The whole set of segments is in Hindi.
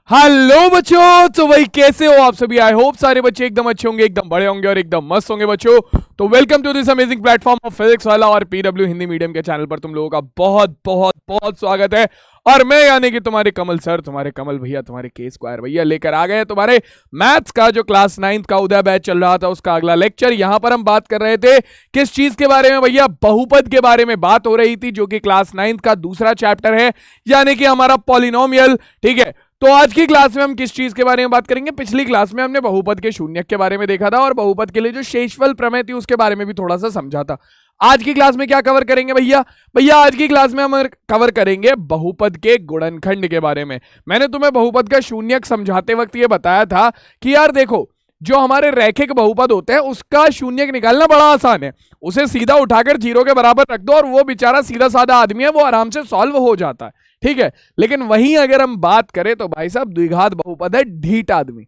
हेलो बच्चों, तो भाई कैसे हो आप सभी। आई होप सारे बच्चे एकदम अच्छे होंगे, एकदम बड़े होंगे और एकदम मस्त होंगे बच्चों। तो welcome to this amazing platform of physics वाला और पीडब्ल्यू हिंदी मीडियम के चैनल पर तुम लोगों का बहुत बहुत बहुत स्वागत है। और मैं यानी कि तुम्हारे कमल सर, तुम्हारे कमल भैया, तुम्हारे के स्क्वायर भैया लेकर आ गए हैं तुम्हारे मैथ्स का जो क्लास 9th का उदय बैच चल रहा था उसका अगला लेक्चर। यहां पर हम बात कर रहे थे किस चीज के बारे में भैया, बहुपद के बारे में बात हो रही थी, जो कि क्लास 9th का दूसरा चैप्टर है, यानी कि हमारा पॉलिनोमियल। ठीक है, तो आज की क्लास में हम किस चीज के बारे में बात करेंगे। पिछली क्लास में हमने बहुपद के शून्यक के बारे में देखा था और बहुपद के लिए जो शेषफल प्रमेय थी उसके बारे में भी थोड़ा सा समझा था। आज की क्लास में क्या कवर करेंगे भैया? भैया आज की क्लास में हम कवर करेंगे बहुपद के गुणनखंड के बारे में। मैंने तुम्हें बहुपद का शून्यक समझाते वक्त ये बताया था कि यार देखो, जो हमारे रैखिक बहुपद होते हैं उसका शून्यक निकालना बड़ा आसान है। उसे सीधा उठाकर जीरो के बराबर रख दो और वो बेचारा सीधा साधा आदमी है, वो आराम से सॉल्व हो जाता है। ठीक है, लेकिन वहीं अगर हम बात करें तो भाई साहब द्विघात बहुपद है ढीठ आदमी।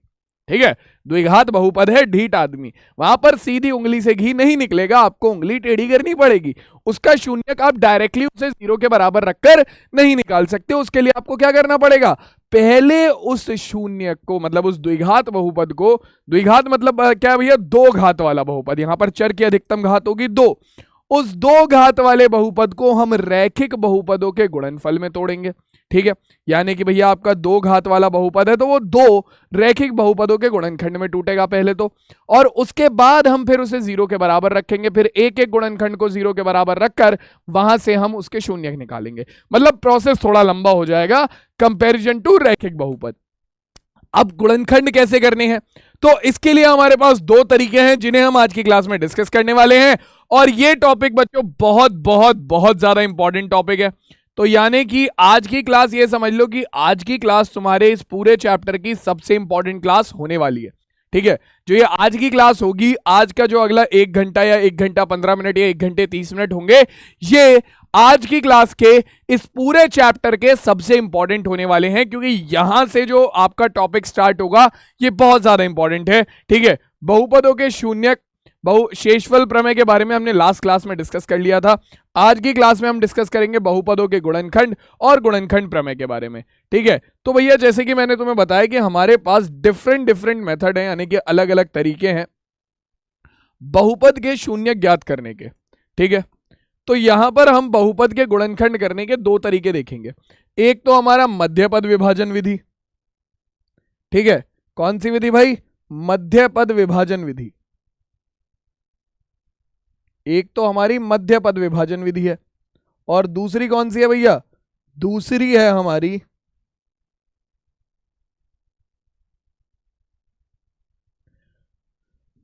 ठीक है, द्विघात बहुपद है ढीठ आदमी, वहां पर सीधी उंगली से घी नहीं निकलेगा, आपको उंगली टेढ़ी करनी पड़ेगी। उसका शून्यक आप डायरेक्टली उसे जीरो के बराबर रखकर नहीं निकाल सकते। उसके लिए आपको क्या करना पड़ेगा, पहले उस शून्यक को, मतलब उस द्विघात बहुपद को, द्विघात मतलब क्या भैया, दो घात वाला बहुपद, यहां पर चर की अधिकतम घात होगी दो, उस दो घात वाले बहुपद को हम रैखिक बहुपदों के गुणनफल में तोड़ेंगे। ठीक है, यानी कि भैया आपका दो घात वाला बहुपद है तो वो दो रैखिक बहुपदों के गुणनखंड में टूटेगा पहले तो, और उसके बाद हम फिर उसे जीरो के बराबर रखेंगे। फिर एक एक गुणनखंड को जीरो के बराबर रखकर वहां से हम उसके शून्यक निकालेंगे। मतलब प्रोसेस थोड़ा लंबा हो जाएगा कंपैरिजन टू रैखिक बहुपद। अब गुणनखंड कैसे करने हैं, तो इसके लिए हमारे पास दो तरीके हैं जिन्हें हम आज की क्लास में डिस्कस करने वाले हैं। और ये टॉपिक बच्चों बहुत बहुत बहुत ज्यादा इंपॉर्टेंट टॉपिक है। तो यानी कि आज की क्लास, ये समझ लो कि आज की क्लास तुम्हारे इस पूरे चैप्टर की सबसे इंपॉर्टेंट क्लास होने वाली है। ठीक है, जो ये आज की क्लास होगी, आज का जो अगला 1 घंटा या 1 घंटा 15 मिनट या 1 घंटे 30 मिनट होंगे, ये आज की क्लास के इस पूरे चैप्टर के सबसे इंपॉर्टेंट होने वाले हैं, क्योंकि यहां से जो आपका टॉपिक स्टार्ट होगा ये बहुत ज्यादा इंपॉर्टेंट है। ठीक है, बहुपदों के शून्यक, शेषफल प्रमेय के बारे में हमने लास्ट क्लास में डिस्कस कर लिया था। आज की क्लास में हम डिस्कस करेंगे बहुपदों के गुणनखंड और गुणनखंड प्रमेय के बारे में। ठीक है, तो भैया जैसे कि मैंने तुम्हें बताया कि हमारे पास डिफरेंट डिफरेंट मेथड हैं, यानी कि अलग अलग तरीके हैं बहुपद के शून्यक ज्ञात करने के। ठीक है, तो यहां पर हम बहुपद के गुणनखंड करने के दो तरीके देखेंगे। एक तो हमारा मध्यपद विभाजन विधि। ठीक है, कौन सी विधि भाई? मध्यपद विभाजन विधि। एक तो हमारी मध्यपद विभाजन विधि है, और दूसरी कौन सी है भैया? दूसरी है हमारी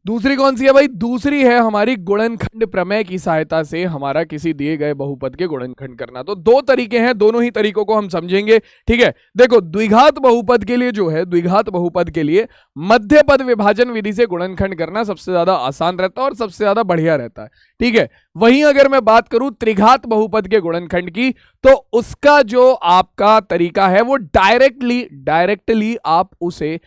दूसरी कौन सी है भाई? दूसरी है हमारी गुणनखंड प्रमेय की सहायता से हमारा किसी दिए गए बहुपद के गुणनखंड करना। तो दो तरीके हैं, दोनों ही तरीकों को हम समझेंगे। ठीक है, देखो द्विघात बहुपद के लिए जो है, द्विघात बहुपद के लिए मध्यपद विभाजन विधि से गुणनखंड करना सबसे ज्यादा आसान रहता है और सबसे ज्यादा बढ़िया रहता है। ठीक है, वहीं अगर मैं बात करूं त्रिघात बहुपद के गुणनखंड की, तो उसका जो आपका तरीका है वो डायरेक्टली आप उसे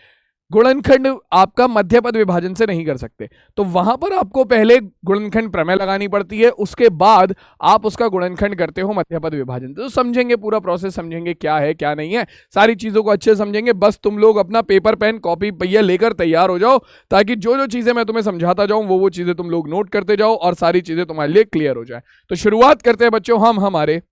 गुणनखंड आपका मध्यपद विभाजन से नहीं कर सकते। तो वहां पर आपको पहले गुणनखंड प्रमेय लगानी पड़ती है, उसके बाद आप उसका गुणनखंड करते हो मध्यपद विभाजन से। तो समझेंगे, पूरा प्रोसेस समझेंगे, क्या है क्या नहीं है, सारी चीजों को अच्छे समझेंगे। बस तुम लोग अपना पेपर पेन कॉपी भैया लेकर तैयार हो जाओ, ताकि जो जो चीजें मैं तुम्हें समझाता जाऊं वो चीजें तुम लोग नोट करते जाओ और सारी चीजें तुम्हारे लिए क्लियर हो जाए। तो शुरुआत करते हैं बच्चों हम हमारे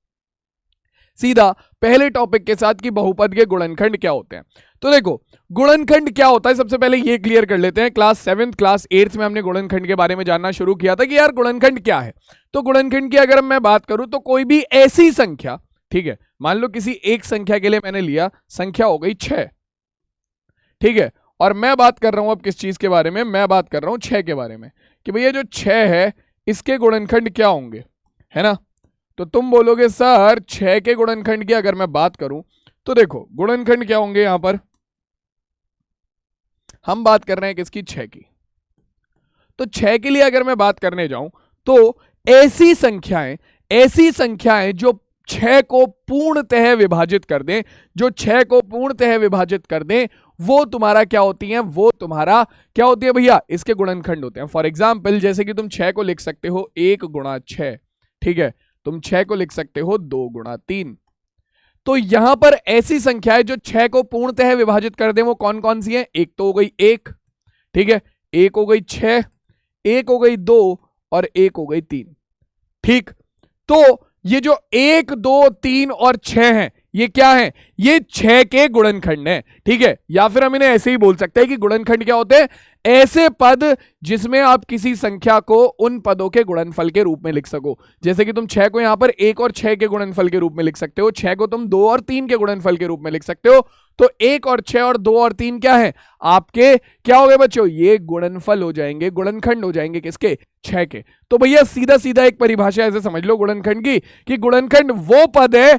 सीधा पहले टॉपिक के साथ कि बहुपद के गुणनखंड क्या होते हैं। तो देखो गुणनखंड क्या होता है, सबसे पहले ये क्लियर कर लेते हैं। क्लास 7th क्लास 8th में हमने गुणनखंड के बारे में जानना शुरू किया था कि यार गुणनखंड क्या है। तो गुणनखंड की अगर मैं बात करूं तो कोई भी ऐसी संख्या, ठीक है, मान लो किसी एक संख्या के लिए मैंने लिया, संख्या हो गई 6। ठीक है, और मैं बात कर रहा हूं अब किस चीज के बारे में? मैं बात कर रहा हूं 6 के बारे में, कि भैया जो 6 है इसके गुणनखंड क्या होंगे, है ना। तो तुम बोलोगे सर 6 के गुणनखंड की अगर मैं बात करूं तो देखो गुणनखंड क्या होंगे, यहां पर हम बात कर रहे हैं किसकी? 6 की। तो 6 के लिए अगर मैं बात करने जाऊं तो ऐसी संख्याएं जो 6 को पूर्णतः विभाजित कर दें, जो 6 को पूर्णतः विभाजित कर दें, वो तुम्हारा क्या होती है? वो तुम्हारा क्या होती है भैया? इसके गुणनखंड होते हैं। फॉर एग्जाम्पल जैसे कि तुम 6 को लिख सकते हो 1 गुणा 6। ठीक है, तुम 6 को लिख सकते हो 2 गुणा 3। तो यहां पर ऐसी संख्याएं जो 6 को पूर्णतः विभाजित कर दे वो कौन कौन सी हैं? एक तो हो गई 1, ठीक है, एक हो गई 6, एक हो गई 2 और एक हो गई 3। ठीक, तो ये जो 1, 2, 3 और 6 हैं ये क्या है? ये 6 के गुणनखंड हैं। ठीक है, या फिर हम इन्हें ऐसे ही बोल सकते हैं कि गुणनखंड क्या होते हैं? ऐसे पद जिसमें आप किसी संख्या को उन पदों के गुणनफल के रूप में लिख सको। जैसे कि तुम 6 को यहां पर 1 और 6 के गुणनफल के रूप में लिख सकते हो, 6 को तुम 2 और 3 के गुणनफल के रूप में लिख सकते हो। तो 1 और 6 और 2 और 3 क्या है? आपके क्या हो गए बच्चों? ये गुणनफल हो जाएंगे, गुणनखंड हो जाएंगे किसके? 6 के। तो भैया सीधा सीधा एक परिभाषा ऐसे समझ लो गुणनखंड की, कि गुणनखंड वो पद है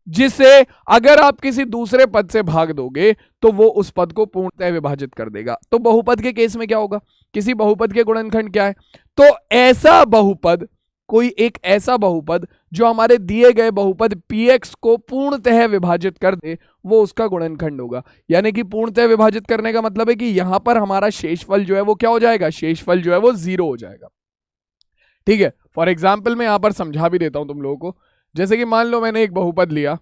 जिसे अगर आप किसी दूसरे पद से भाग दोगे तो वो उस पद को पूर्णतः विभाजित कर देगा। तो बहुपद के केस में क्या होगा? किसी बहुपद के गुणनखंड क्या है? तो ऐसा बहुपद, कोई एक ऐसा बहुपद जो हमारे दिए गए बहुपद px को पूर्णतः विभाजित कर दे, वो उसका गुणनखंड होगा। यानी कि पूर्णतः विभाजित करने का मतलब है कि यहां पर हमारा शेषफल जो है वो क्या हो जाएगा? शेषफल जो है वो 0 हो जाएगा। ठीक है, फॉर एग्जाम्पल मैं यहां पर समझा भी देता हूं तुम लोगों को। जैसे कि मान लो मैंने एक बहुपद लिया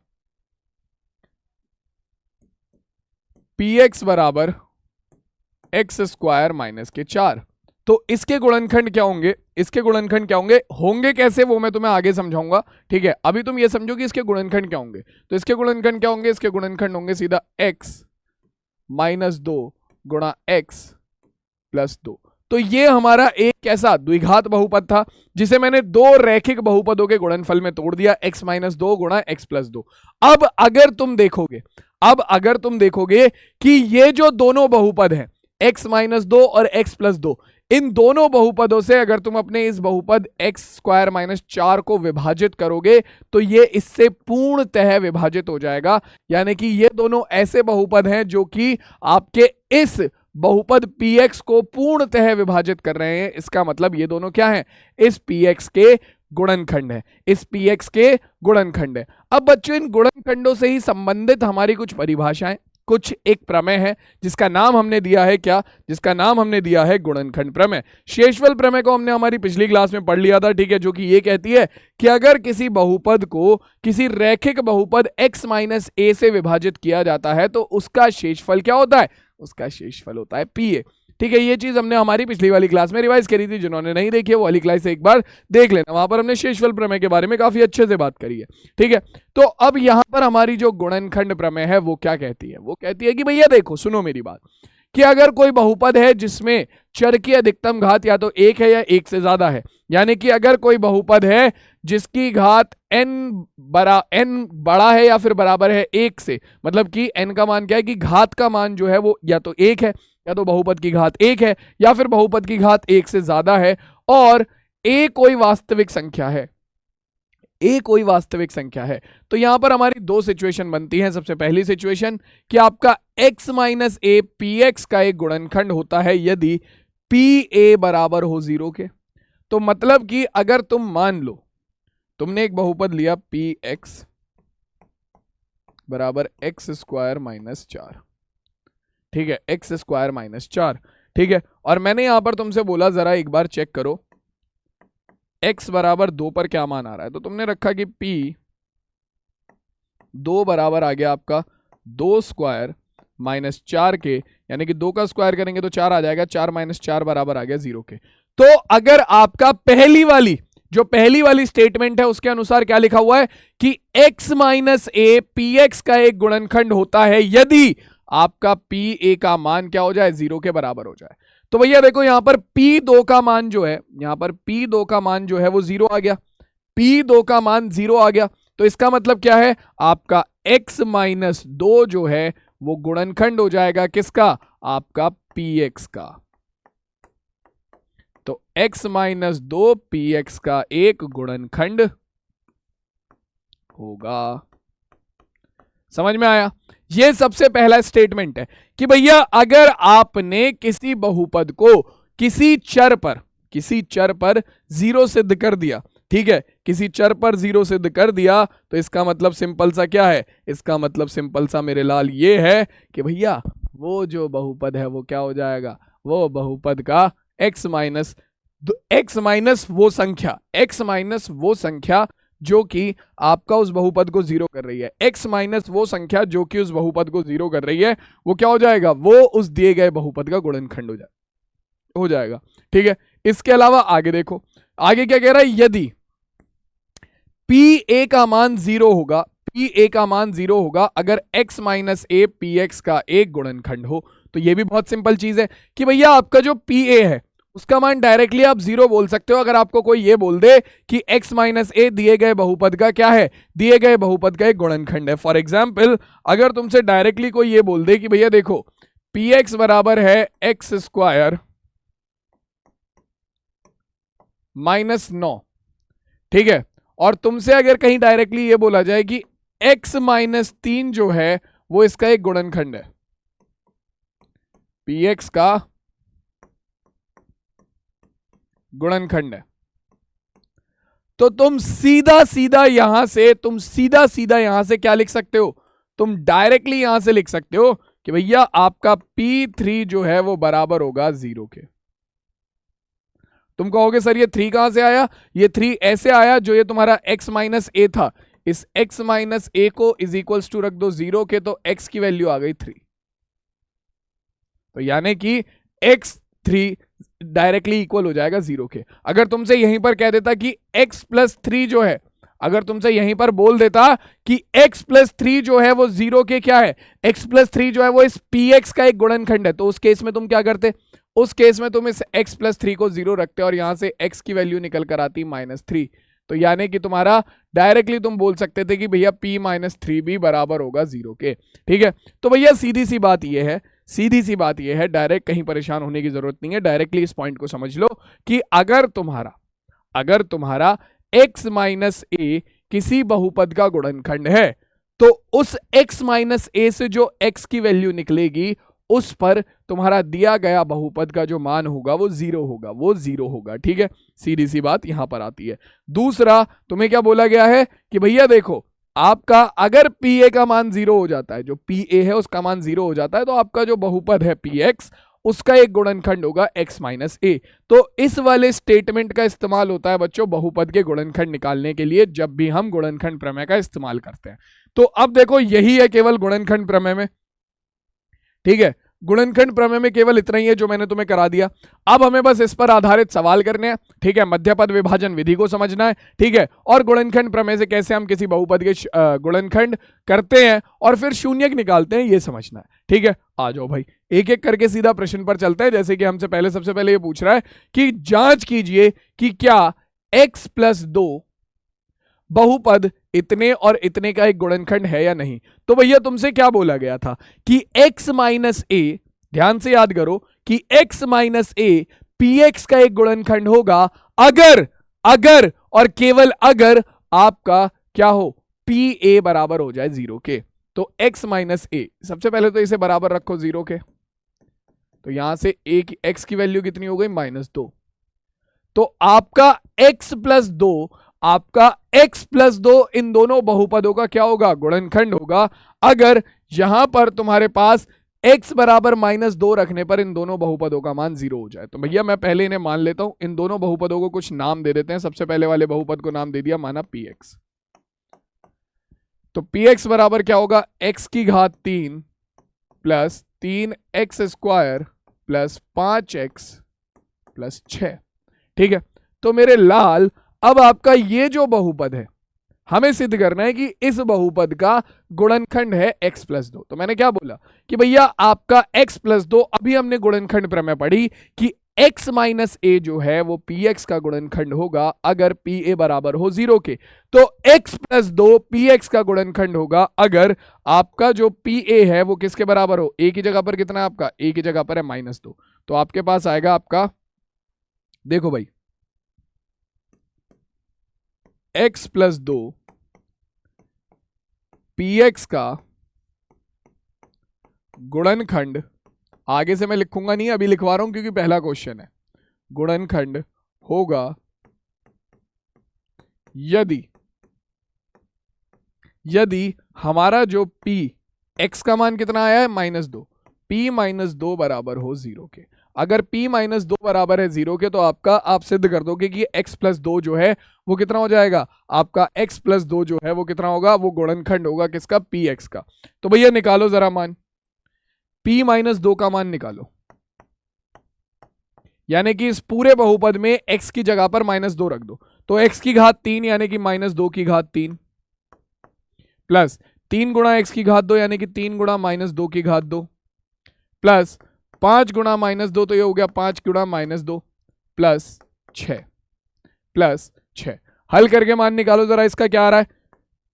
px बराबर एक्स स्क्वायर माइनस के 4, तो इसके गुणनखंड क्या होंगे? इसके गुणनखंड क्या होंगे? होंगे कैसे वो मैं तुम्हें आगे समझाऊंगा। ठीक है, अभी तुम ये समझो कि इसके गुणनखंड क्या होंगे। तो इसके गुणनखंड क्या होंगे? इसके गुणनखंड होंगे सीधा x माइनस 2 गुणा x प्लस 2। तो ये हमारा एक कैसा द्विघात बहुपद था जिसे मैंने दो रैखिक बहुपदों के गुणनफल में तोड़ दिया, x माइनस 2 गुणा x प्लस 2। अब अगर तुम देखोगे कि ये जो दोनों बहुपद हैं x माइनस 2 और x प्लस 2, इन दोनों बहुपदों से अगर तुम अपने इस बहुपद x स्क्वायर माइनस 4 को विभाजित करोगे तो ये इससे पूर्णतः विभाजित हो जाएगा। यानी कि ये दोनों ऐसे बहुपद हैं जो कि आपके इस बहुपद px को पूर्णतः विभाजित कर रहे हैं। इसका मतलब ये दोनों क्या हैं? इस px के गुणनखंड है, इस px के गुणनखंड है। अब बच्चों इन गुणनखंडों से ही संबंधित हमारी कुछ परिभाषाएं, कुछ एक प्रमेय है जिसका नाम हमने दिया है क्या? जिसका नाम हमने दिया है गुणनखंड प्रमेय। शेषफल प्रमेय को हमने हमारी पिछली क्लास में पढ़ लिया था। ठीक है, जो कि ये कहती है कि अगर किसी बहुपद को किसी रैखिक बहुपद x माइनस a से विभाजित किया जाता है तो उसका शेषफल क्या होता है? उसका शेषफल होता है pa। ठीक है, ये चीज हमने हमारी पिछली वाली क्लास में रिवाइज करी थी। जिन्होंने नहीं देखी है वो वाली क्लास एक बार देख लेना, वहां पर हमने शेषफल प्रमेय के बारे में काफी अच्छे से बात करी है। ठीक है, तो अब यहां पर हमारी जो गुणनखंड प्रमेय है वो क्या कहती है? वो कहती है कि भैया देखो, सुनो मेरी बात, कि अगर कोई बहुपद है जिसमें चर की अधिकतम घात या तो 1 है या 1 से ज्यादा है, यानी कि अगर कोई बहुपद है जिसकी घात n बड़ा है या फिर बराबर है 1 से, मतलब कि n का मान क्या है? कि घात का मान जो है वो या तो 1 है, या तो बहुपद की घात 1 है, या फिर बहुपद की घात 1 से ज्यादा है, और a कोई वास्तविक संख्या है, a कोई वास्तविक संख्या है। तो यहां पर हमारी दो सिचुएशन बनती हैं। सबसे पहली सिचुएशन कि आपका x माइनस a px का एक गुणनखंड होता है यदि pa बराबर हो 0 के। तो मतलब कि अगर तुम मान लो तुमने एक बहुपद लिया px बराबर एक्स स्क्वायर माइनस 4, ठीक है, एक्स स्क्वायर माइनस 4, ठीक है, और मैंने यहां पर तुमसे बोला जरा एक बार चेक करो x बराबर 2 पर क्या मान आ रहा है। तो तुमने रखा कि p 2 बराबर आ गया आपका 2 स्क्वायर माइनस 4 के, यानी कि 2 का स्क्वायर करेंगे तो 4 आ जाएगा, 4 माइनस 4 बराबर आ गया 0 के। तो अगर आपका पहली वाली स्टेटमेंट है उसके अनुसार क्या लिखा हुआ है कि x माइनस a px का एक गुणनखंड होता है यदि आपका pa का मान क्या हो जाए? 0 के बराबर हो जाए। तो भैया देखो यहां पर p2 का मान जो है, यहां पर p2 का मान जो है वो 0 आ गया, p2 का मान 0 आ गया। तो इसका मतलब क्या है? आपका x माइनस 2 जो है वो गुणनखंड हो जाएगा किसका? आपका px का। तो x माइनस 2 px का एक गुणनखंड होगा। समझ में आया? ये सबसे पहला स्टेटमेंट है कि भैया अगर आपने किसी बहुपद को किसी चर पर 0 सिद्ध कर दिया, ठीक है, किसी चर पर 0 सिद्ध कर दिया, तो इसका मतलब सिंपल सा क्या है? इसका मतलब सिंपल सा मेरे लाल ये है कि भैया वो जो बहुपद है वो क्या हो जाएगा? वो बहुपद का x माइनस वो संख्या जो कि आपका उस बहुपद को जीरो कर रही है, x माइनस वो संख्या जो कि उस बहुपद को जीरो कर रही है, वो क्या हो जाएगा, वो उस दिए गए बहुपद का गुणनखंड हो जाएगा। ठीक है, इसके अलावा आगे देखो, आगे क्या कह रहा है, यदि pa का मान जीरो होगा, pa का मान जीरो होगा अगर x माइनस ए px का एक गुणनखंड हो। तो ये भी बहुत सिंपल चीज है कि भैया आपका जो pa है उसका मान डायरेक्टली आप जीरो बोल सकते हो अगर आपको कोई ये बोल दे कि x माइनस ए दिए गए बहुपद का क्या है, दिए गए बहुपद का एक गुणनखंड है। फॉर एग्जाम्पल अगर तुमसे डायरेक्टली कोई ये बोल दे कि भैया देखो px बराबर है एक्स स्क्वायर माइनस 9, ठीक है, और तुमसे अगर कहीं डायरेक्टली ये बोला जाए कि x माइनस 3 जो है वो इसका एक गुणनखंड है, px का गुणनखंड है, तो तुम सीधा सीधा यहां से क्या लिख सकते हो, तुम डायरेक्टली यहां से लिख सकते हो कि भैया आपका p3 जो है वो बराबर होगा 0 के। तुम कहोगे सर ये 3 कहां से आया, ये 3 ऐसे आया जो ये तुम्हारा x माइनस ए था, इस x माइनस ए को इज इक्वल्स टू रख दो 0 के, तो x की वैल्यू आ गई 3। तो यानी कि x3 डायरेक्टली इक्वल हो जाएगा 0 के। अगर तुमसे यहीं पर कह देता कि x प्लस 3 जो है, अगर तुमसे यहीं पर बोल देता कि x प्लस 3 जो है वो 0 के क्या है, x प्लस 3 जो है वो इस px का एक गुणनखंड है, तो उस केस में तुम क्या करते, उस केस में तुम इस x प्लस 3 को 0 रखते और यहां से x की वैल्यू निकल कर आती -3। तो यानी कि तुम्हारा डायरेक्टली तुम बोल सकते थे कि भैया p माइनस 3 भी बराबर होगा 0 के। ठीक है, तो भैया सीधी सी बात यह है, डायरेक्ट कहीं परेशान होने की जरूरत नहीं है, डायरेक्टली इस पॉइंट को समझ लो कि अगर तुम्हारा x माइनस ए किसी बहुपद का गुणनखंड है तो उस x माइनस ए से जो x की वैल्यू निकलेगी उस पर तुम्हारा दिया गया बहुपद का जो मान होगा वो जीरो होगा। ठीक है, सीधी सी बात यहां पर आती है। दूसरा तुम्हें क्या बोला गया है कि भैया देखो आपका अगर pa का मान 0 हो जाता है, जो pa है उसका मान 0 हो जाता है, तो आपका जो बहुपद है px उसका एक गुणनखंड होगा x माइनस ए। तो इस वाले स्टेटमेंट का इस्तेमाल होता है बच्चों बहुपद के गुणनखंड निकालने के लिए जब भी हम गुणनखंड प्रमेय का इस्तेमाल करते हैं। तो अब देखो यही है केवल गुणनखंड प्रमेय में। ठीक है, गुणनखंड प्रमेय में केवल इतना ही है जो मैंने तुम्हें करा दिया। अब हमें बस इस पर आधारित सवाल करने हैं। ठीक है, मध्यपद विभाजन विधि को समझना है। ठीक है, और गुणनखंड प्रमेय से कैसे हम किसी बहुपद के गुणनखंड करते हैं और फिर शून्यक निकालते हैं ये समझना है। ठीक है, आ जाओ भाई एक एक करके सीधा प्रश्न पर चलते हैं। जैसे कि हमसे पहले सबसे पहले ये पूछ रहा है कि जांच कीजिए कि क्या x प्लस 2 बहुपद इतने और इतने का एक गुणनखंड है या नहीं। तो भैया तुमसे क्या बोला गया था कि x माइनस ए, ध्यान से याद करो कि x माइनस ए px का एक गुणनखंड होगा अगर और केवल अगर आपका क्या हो pa बराबर हो जाए 0 के। तो x माइनस ए, सबसे पहले तो इसे बराबर रखो 0 के, तो यहां से a की x की वैल्यू कितनी हो गई -2। तो आपका x प्लस 2 इन दोनों बहुपदों का क्या होगा, गुणनखंड होगा अगर यहां पर तुम्हारे पास x बराबर -2 रखने पर इन दोनों बहुपदों का मान 0 हो जाए। तो भैया मैं पहले इन्हें मान लेता हूं, इन दोनों बहुपदों को कुछ नाम दे देते हैं। सबसे पहले वाले बहुपद को नाम दे दिया, माना px। तो px बराबर क्या होगा, x की घात 3 plus 3x square plus 5x plus 6। ठीक है, तो मेरे लाल अब आपका ये जो बहुपद है हमें सिद्ध करना है कि इस बहुपद का गुणनखंड है x प्लस 2। तो मैंने क्या बोला कि भैया आपका x प्लस 2, अभी हमने गुणनखंड प्रमेय पढ़ी कि x माइनस ए जो है वो px का गुणनखंड होगा अगर pa बराबर हो 0 के। तो x प्लस 2 px का गुणनखंड होगा अगर आपका जो pa है वो किसके बराबर हो, a की जगह पर कितना है आपका, a की जगह पर है -2। तो आपके पास आएगा आपका, देखो भाई x प्लस 2 px का गुणनखंड, आगे से मैं लिखूंगा नहीं, अभी लिखवा रहा हूं क्योंकि पहला क्वेश्चन है, गुणनखंड होगा यदि हमारा जो p x का मान कितना आया है -2, p -2 बराबर हो 0 के। अगर p माइनस 2 बराबर है 0 के तो आपका आप सिद्ध कर दोगे कि x प्लस 2 जो है वो कितना हो जाएगा, आपका x प्लस 2 जो है वो कितना होगा, वो गुणनखंड होगा किसका, px का। तो भैया निकालो जरा मान, p माइनस 2 का मान निकालो, यानी कि इस पूरे बहुपद में x की जगह पर माइनस 2 रख दो, तो x की घात 3 यानी कि माइनस 2 की घात 3 प्लस 3 गुणा x की घात 2 यानी कि 3 गुणा माइनस 2 की घात 2 प्लस 5 गुणा माइनस 2 तो ये हो गया 5 गुणा माइनस 2 प्लस 6 हल करके मान निकालो जरा, इसका क्या आ रहा है,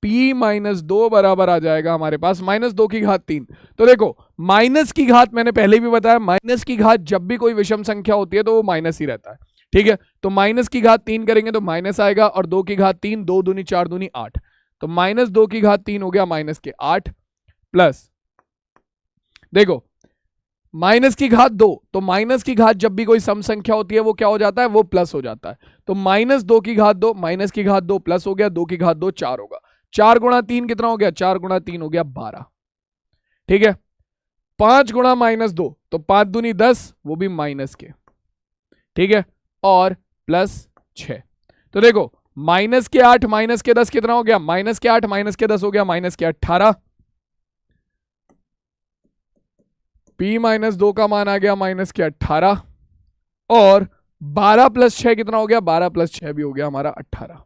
p माइनस 2 बराबर आ जाएगा हमारे पास माइनस 2 की घात 3। तो देखो माइनस की घात मैंने पहले भी बताया, माइनस की घात जब भी कोई विषम संख्या होती है तो वो माइनस ही रहता है, ठीक है। तो माइनस की घात 3 करेंगे तो माइनस आएगा, और 2 की घात 3, 2 दूनी 4 दूनी 8, तो माइनस 2 की घात 3 हो गया माइनस के 8 प्लस, देखो माइनस की घात 2, तो माइनस की घात जब भी कोई सम संख्या होती है वो क्या हो जाता है, वो प्लस हो जाता है। तो माइनस 2 की घात 2, माइनस की घात 2 प्लस हो गया, 2 की घात 2 4 होगा, 4 गुणा 3 कितना हो गया, 4 गुणा 3 हो गया 12, ठीक है। 5 गुणा माइनस 2 तो 5 दूनी 10, वो भी माइनस के, ठीक है, और प्लस 6। तो देखो माइनस के 8 माइनस के 10 कितना हो गया, माइनस के 8 माइनस के 10 हो गया माइनस के 18, p माइनस 2 का मान आ गया माइनस के 18, और 12 प्लस 6 कितना हो गया, 12 प्लस 6 भी हो गया हमारा 18।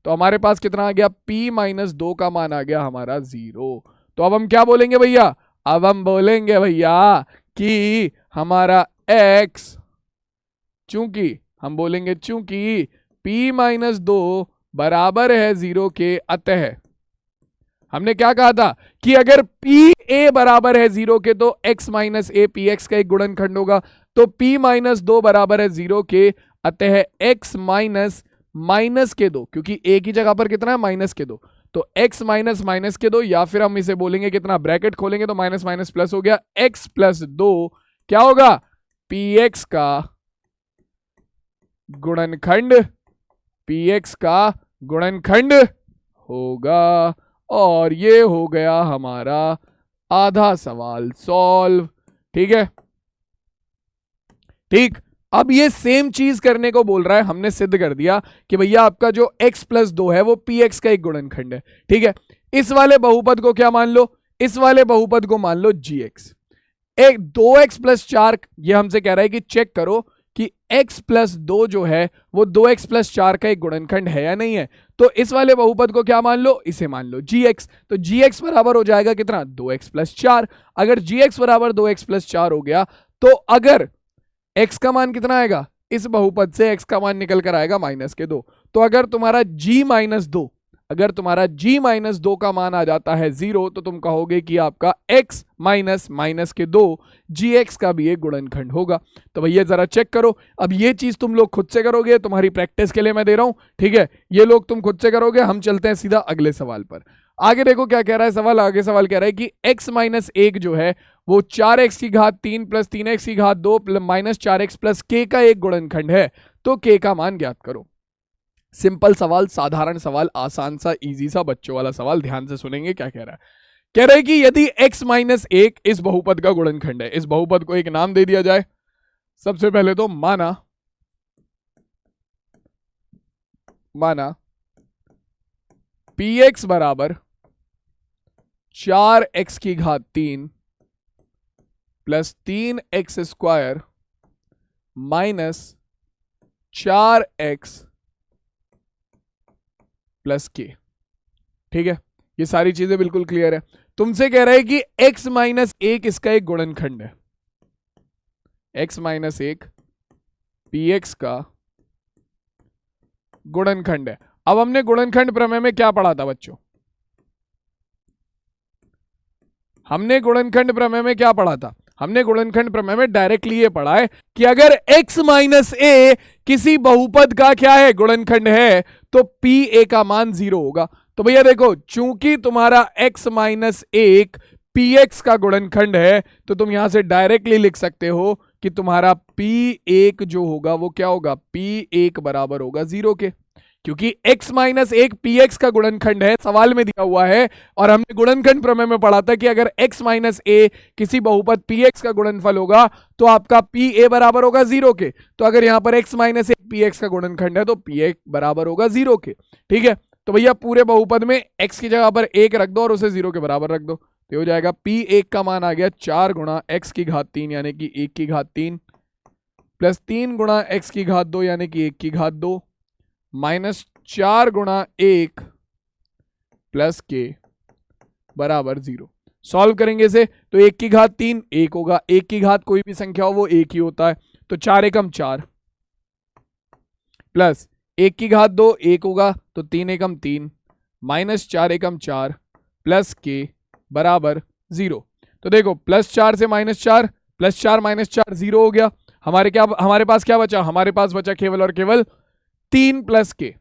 तो हमारे पास कितना आ गया, p माइनस 2 का मान आ गया हमारा 0। तो अब हम क्या बोलेंगे भैया, अब हम बोलेंगे भैया कि हमारा x, चूंकि हम बोलेंगे चूंकि p माइनस 2 बराबर है 0 के, अतः हमने क्या कहा था कि अगर p a बराबर है 0 के तो x minus A P x का एक गुणनखंड होगा। तो p माइनस 2 बराबर है 0 के, अतः x माइनस माइनस के 2, क्योंकि a की जगह पर कितना है, माइनस के 2, तो x माइनस माइनस के 2, या फिर हम इसे बोलेंगे कितना, ब्रैकेट खोलेंगे तो माइनस माइनस प्लस हो गया, x प्लस 2 क्या होगा, px का गुणनखंड, px का गुणनखंड होगा। और ये हो गया हमारा आधा सवाल सॉल्व, ठीक है। ठीक, अब ये सेम चीज करने को बोल रहा है, हमने सिद्ध कर दिया कि भैया आपका जो x प्लस 2 है वो px का एक गुणनखंड है, ठीक है। इस वाले बहुपद को क्या मान लो, इस वाले बहुपद को मान लो gx, एक 2x प्लस 4, ये हमसे कह रहा है कि चेक करो कि x प्लस 2 जो है वो 2x प्लस 4 का एक गुणनखंड है या नहीं है। तो इस वाले बहुपद को क्या मान लो, इसे मान लो gx, तो gx बराबर हो जाएगा कितना, 2x प्लस 4। अगर gx बराबर 2x प्लस 4 हो गया तो अगर x का मान कितना आएगा, इस बहुपद से x का मान निकल कर आएगा माइनस के 2। तो अगर तुम्हारा g माइनस 2, अगर तुम्हारा g माइनस 2 का मान आ जाता है 0 तो तुम कहोगे कि आपका x माइनस माइनस के 2 gx का भी एक गुणनखंड होगा। तो भैया जरा चेक करो, अब ये चीज तुम लोग खुद से करोगे, तुम्हारी प्रैक्टिस के लिए मैं दे रहा हूं, ठीक है, ये लोग तुम खुद से करोगे। हम चलते हैं सीधा अगले सवाल पर। आगे देखो क्या कह रहा है सवाल, आगे सवाल कह रहा है कि x माइनस 1 जो है वो 4x की घात 3 प्लस 3x की घात 2 माइनस 4x प्लस k का एक गुणनखंड है, तो k का मान ज्ञात करो। सिंपल सवाल, साधारण सवाल, आसान सा, इजी सा, बच्चों वाला सवाल, ध्यान से सुनेंगे क्या कह रहा है। कह रहा है कि यदि x माइनस 1 इस बहुपद का गुणनखंड है, इस बहुपद को एक नाम दे दिया जाए। सबसे पहले तो माना px बराबर 4x की घात 3 plus 3x square minus 4x plus k, ठीक है। ये सारी चीजें बिल्कुल क्लियर है। तुमसे कह रहा है कि x माइनस 1 इसका एक गुणनखंड है, x माइनस 1 px का गुणनखंड है। अब हमने गुणनखंड प्रमेय में क्या पढ़ा था बच्चों, हमने गुणनखंड प्रमेय में क्या पढ़ा था, हमने गुणनखंड प्रमेय में डायरेक्टली ये पढ़ा है कि अगर x माइनस a किसी बहुपद का क्या है, गुणनखंड है, तो p a का मान 0 होगा। तो भैया देखो, चूंकि तुम्हारा x माइनस 1 px का गुणनखंड है, तो तुम यहां से डायरेक्टली लिख सकते हो कि तुम्हारा p1 जो होगा वो क्या होगा, p1 बराबर होगा 0 के, क्योंकि x माइनस एक px का गुणनखंड है, सवाल में दिया हुआ है। और हमने गुणनखंड प्रमेय में पढ़ा था कि अगर x माइनस a किसी बहुपद px का गुणनफल होगा तो आपका pa बराबर होगा 0 के। तो अगर यहां पर x माइनस एक px का गुणनखंड है तो pa बराबर होगा 0 के। ठीक है, तो भैया पूरे बहुपद में x की जगह पर 1 रख दो और उसे 0 के बराबर रख दो, तो हो जाएगा p1 का मान आ गया 4 गुणा x की घात 3 यानी कि 1 की घात 3 प्लस 3 गुणा x की घात 2 यानी कि 1 की घात 2 माइनस 4 गुणा 1 प्लस k बराबर 0। सॉल्व करेंगे इसे तो 1 की घात 3 1 होगा, 1 की घात कोई भी संख्या हो वो 1 ही होता है, तो 4 एकम 4 प्लस 1 की घात 2 1 होगा तो 3 एकम 3 माइनस 4 एकम 4 प्लस k बराबर 0। तो देखो प्लस 4 से माइनस 4 प्लस 4 माइनस 4 0 हो गया। हमारे पास क्या बचा? हमारे पास बचा केवल और केवल 3 प्लस के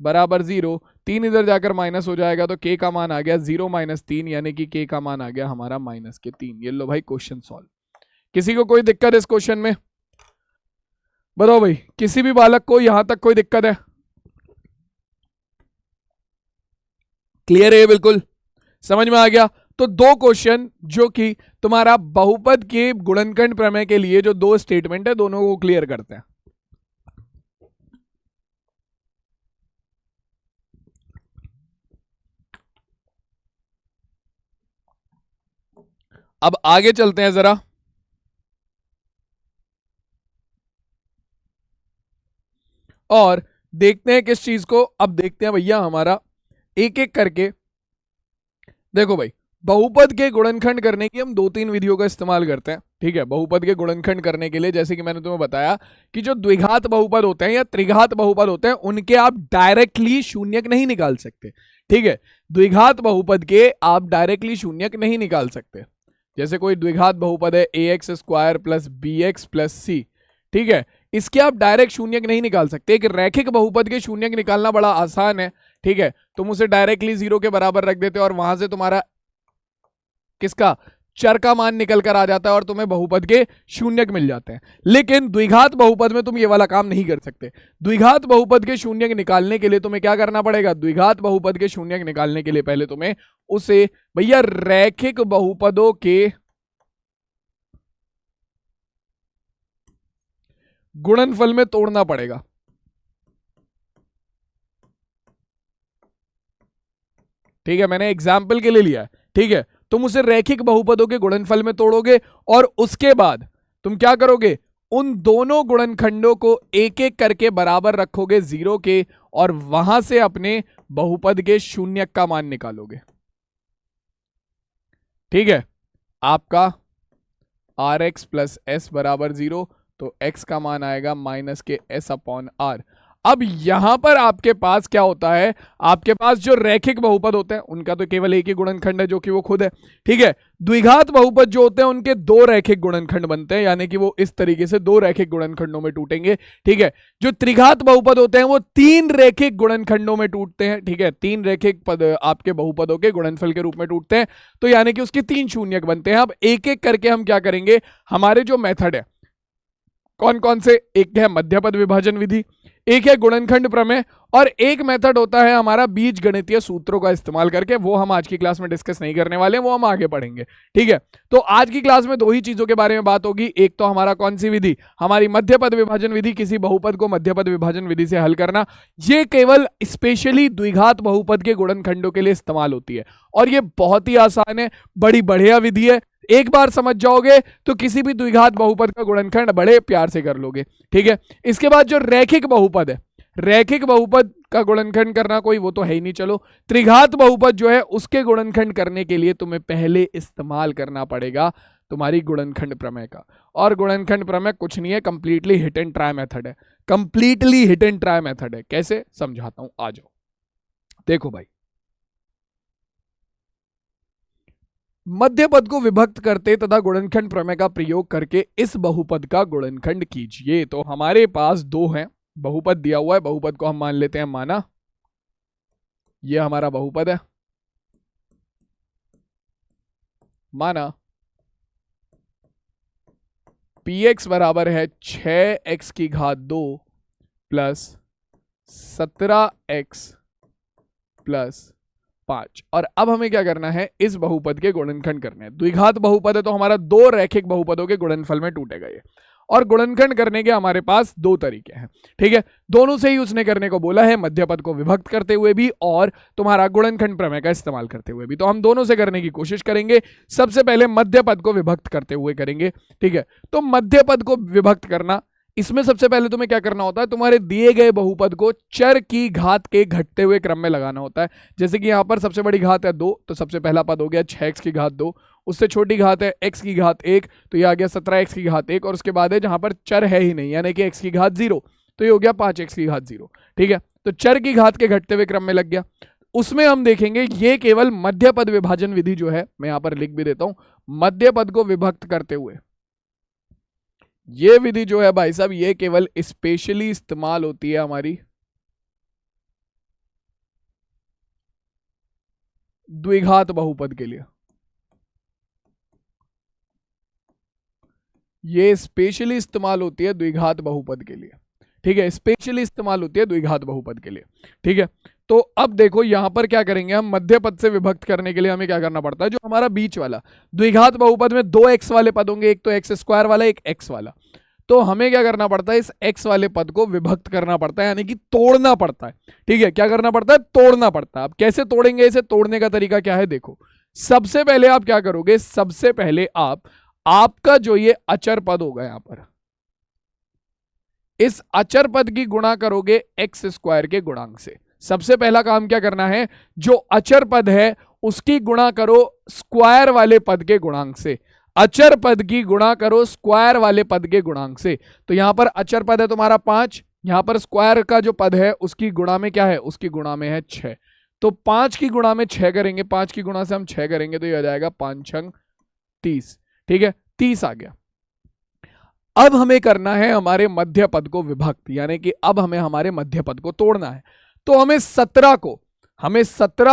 बराबर 0। 3 इधर जाकर माइनस हो जाएगा तो के का मान आ गया 0 माइनस 3 यानी कि के का मान आ गया हमारा माइनस के 3। ये लो भाई क्वेश्चन सॉल्व। किसी को कोई दिक्कत है इस क्वेश्चन में? बताओ भाई, किसी भी बालक को यहां तक कोई दिक्कत है? क्लियर है? बिल्कुल समझ में आ गया। तो दो क्वेश्चन जो कि तुम्हारा बहुपद के गुणनखंड प्रमेय के लिए जो दो स्टेटमेंट है दोनों को क्लियर करते हैं। अब आगे चलते हैं जरा, और देखते हैं किस चीज को। अब देखते हैं भैया हमारा एक एक करके। देखो भाई, बहुपद के गुणनखंड करने की हम 2-3 विधियों का इस्तेमाल करते हैं। ठीक है, बहुपद के गुणनखंड करने के लिए जैसे कि मैंने तुम्हें बताया कि जो द्विघात बहुपद होते हैं या त्रिघात बहुपद होते हैं उनके आप डायरेक्टली शून्यक नहीं निकाल सकते। ठीक है, द्विघात बहुपद के आप डायरेक्टली शून्यक नहीं निकाल सकते। जैसे कोई द्विघात बहुपद है ax square plus B X plus C, ठीक है, इसके आप डायरेक्ट शून्यक नहीं निकाल सकते। एक रैखिक बहुपद के शून्यक निकालना बड़ा आसान है। ठीक है, तुम उसे डायरेक्टली 0 के बराबर रख देते हो और वहां से तुम्हारा किसका चर का मान निकल कर आ जाता है और तुम्हें बहुपद के शून्यक मिल जाते हैं। लेकिन द्विघात बहुपद में तुम ये वाला काम नहीं कर सकते। द्विघात बहुपद के शून्यक निकालने के लिए तुम्हें क्या करना पड़ेगा? द्विघात बहुपद के शून्यक निकालने के लिए पहले तुम्हें उसे भैया रैखिक बहुपदों के गुणनफल में तोड़ना पड़ेगा। ठीक है, मैंने एग्जाम्पल के लिए लिया है। ठीक है, तुम उसे रैखिक बहुपदों के गुणनफल में तोड़ोगे और उसके बाद तुम क्या करोगे? उन दोनों गुणनखंडों को एक एक करके बराबर रखोगे 0 के और वहां से अपने बहुपद के शून्यक का मान निकालोगे। ठीक है, आपका आर एक्स प्लस एस बराबर 0, तो x का मान आएगा माइनस के s अपॉन आर। अब यहां पर आपके पास क्या होता है? आपके पास जो रैखिक बहुपद होते हैं उनका तो केवल एक ही गुणनखंड है जो कि वो खुद है। ठीक है, द्विघात बहुपद जो होते हैं उनके दो रैखिक गुणनखंड बनते हैं, यानी कि वो इस तरीके से दो रैखिक गुणनखंडों में टूटेंगे। ठीक है, जो त्रिघात बहुपद होते हैं वो 3 रैखिक गुणनखंडों में टूटते हैं। ठीक है, 3 रैखिक पद आपके बहुपदों के गुणनफल के रूप में टूटते हैं, तो यानी कि उसके 3 शून्यक बनते हैं। अब एक एक करके हम क्या करेंगे? हमारे जो मेथड है कौन कौन से? एक है मध्यपद विभाजन विधि, एक है गुणनखंड प्रमेय, और एक मेथड होता है हमारा बीज गणितीय सूत्रों का इस्तेमाल करके। वो हम आज की क्लास में डिस्कस नहीं करने वाले हैं, वो हम आगे पढ़ेंगे। ठीक है, तो आज की क्लास में दो ही चीजों के बारे में बात होगी। एक तो हमारा कौन सी विधि? हमारी मध्यपद विभाजन विधि, किसी बहुपद को मध्यपद विभाजन विधि से हल करना। ये केवल स्पेशली द्विघात बहुपद के गुणनखंडों के लिए इस्तेमाल होती है और ये बहुत ही आसान है, बड़ी बढ़िया विधि है। एक बार समझ जाओगे तो किसी भी द्विघात बहुपद का गुणनखंड बड़े प्यार से कर लोगे। ठीक है, इसके बाद जो रैखिक बहुपद है, रैखिक बहुपद का गुणनखंड करना कोई वो तो है ही नहीं। चलो, त्रिघात बहुपद जो है उसके गुणनखंड करने के लिए तुम्हें पहले इस्तेमाल करना पड़ेगा तुम्हारी गुणनखंड प्रमेय का। और गुणनखंड प्रमेय कुछ नहीं है, completely hit and trial method है। Completely hit and trial method है। कैसे समझाता हूं, आ जाओ। देखो भाई, मध्य पद को विभक्त करते तथा गुणनखंड प्रमेय का प्रयोग करके इस बहुपद का गुणनखंड कीजिए। तो हमारे पास दो हैं, बहुपद दिया हुआ है, बहुपद को हम मान लेते हैं माना, यह हमारा बहुपद है। माना px बराबर है 6x की घात 2 प्लस 17x प्लस 5। और अब हमें क्या करना है, इस बहुपद के गुणनखंड करने हैं। द्विघात बहुपद है तो हमारा दो रैखिक बहुपदों के गुणनफल में टूटेगा ये। और गुणनखंड करने के हमारे पास दो तरीके हैं, ठीक है। दोनों से ही उसने करने को बोला है, मध्य पद को विभक्त करते हुए भी और तुम्हारा गुणनखंड प्रमेय का इस्तेमाल करते हुए भी। तो हम दोनों से करने की कोशिश करेंगे। सबसे पहले मध्य पद को विभक्त करते हुए करेंगे, ठीक है। तो मध्य पद को विभक्त करना, इसमें सबसे पहले तुम्हें क्या करना होता है, तुम्हारे दिए गए बहुपद को चर की घात के घटते हुए क्रम में लगाना होता है। जैसे कि यहां पर सबसे बड़ी घात है 2, तो सबसे पहला पद हो गया 6x की घात 2। उससे छोटी घात है x की घात 1, तो ये आ गया 17x की घात 1। और उसके बाद है जहां पर चर है ही नहीं, यानी कि x की घात 0, तो ये हो गया 5x की घात 0, ठीक है। तो चर की घात के घटते हुए क्रम में लग गया। उसमें हम देखेंगे ये केवल मध्य पद विभाजन विधि जो है, मैं यहां पर लिख भी देता हूं, मध्य पद को विभक्त करते हुए ये विधि जो है भाई साहब, ये केवल स्पेशली इस्तेमाल होती है हमारी द्विघात बहुपद के लिए। ये स्पेशली इस्तेमाल होती है द्विघात बहुपद के लिए, ठीक है। स्पेशली इस्तेमाल होती है द्विघात बहुपद के लिए, ठीक है। तो अब देखो यहां पर क्या करेंगे हम, मध्य पद से विभक्त करने के लिए हमें क्या करना पड़ता है, जो हमारा बीच वाला द्विघात बहुपद में दो x वाले पद होंगे, एक तो x स्क्वायर वाला, एक x वाला। तो हमें क्या करना पड़ता है, इस x वाले पद को विभक्त करना पड़ता है, यानी कि तोड़ना पड़ता है, ठीक है। क्या करना पड़ता है, तोड़ना पड़ता है। अब कैसे तोड़ेंगे इसे, तोड़ने का तरीका क्या है, देखो। सबसे पहले आप क्या करोगे, सबसे पहले आपका जो ये अचर पद होगा यहां पर, इस अचर पद की गुणा करोगे एक्स स्क्वायर के गुणांक से। सबसे पहला काम क्या करना है, जो अचर पद है उसकी गुणा करो स्क्वायर वाले पद के गुणांक से। अचर पद की गुणा करो स्क्वायर वाले पद के गुणांक से। तो यहां पर अचर पद है तुम्हारा 5, यहां पर स्क्वायर का जो पद है उसकी गुणा में क्या है, उसकी गुणा में है 6। तो 5 की गुणा में 6 करेंगे, 5 की गुणा से हम 6 करेंगे तो ये आ जाएगा 5 छंग 30, ठीक है। 30 आ गया। अब हमें करना है हमारे मध्य पद को विभक्त, यानी कि अब हमें हमारे मध्य पद को तोड़ना है। तो हमें 17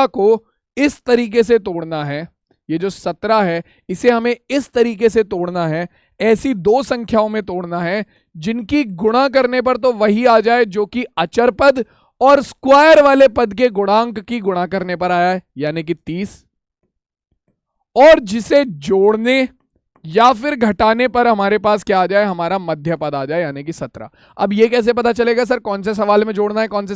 को इस तरीके से तोड़ना है, ये जो 17 है इसे हमें इस तरीके से तोड़ना है, ऐसी दो संख्याओं में तोड़ना है जिनकी गुणा करने पर तो वही आ जाए जो कि अचर पद और स्क्वायर वाले पद के गुणांक की गुणा करने पर आया है, यानी कि 30, और जिसे जोड़ने या फिर घटाने पर हमारे पास क्या आ जाए, हमारा मध्य पद आ जाए, यानी कि 17। अब ये कैसे पता चलेगा सर, कौन से सवाल में जोड़ना है, कौन से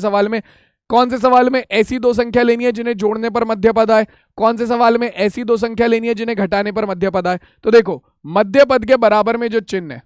सवाल में ऐसी दो संख्या लेनी है जिन्हें जोड़ने पर मध्य पद आए, कौन से सवाल में ऐसी दो संख्या लेनी है जिन्हें घटाने पर मध्य पद आए। तो देखो मध्य पद के बराबर में जो चिन्ह है,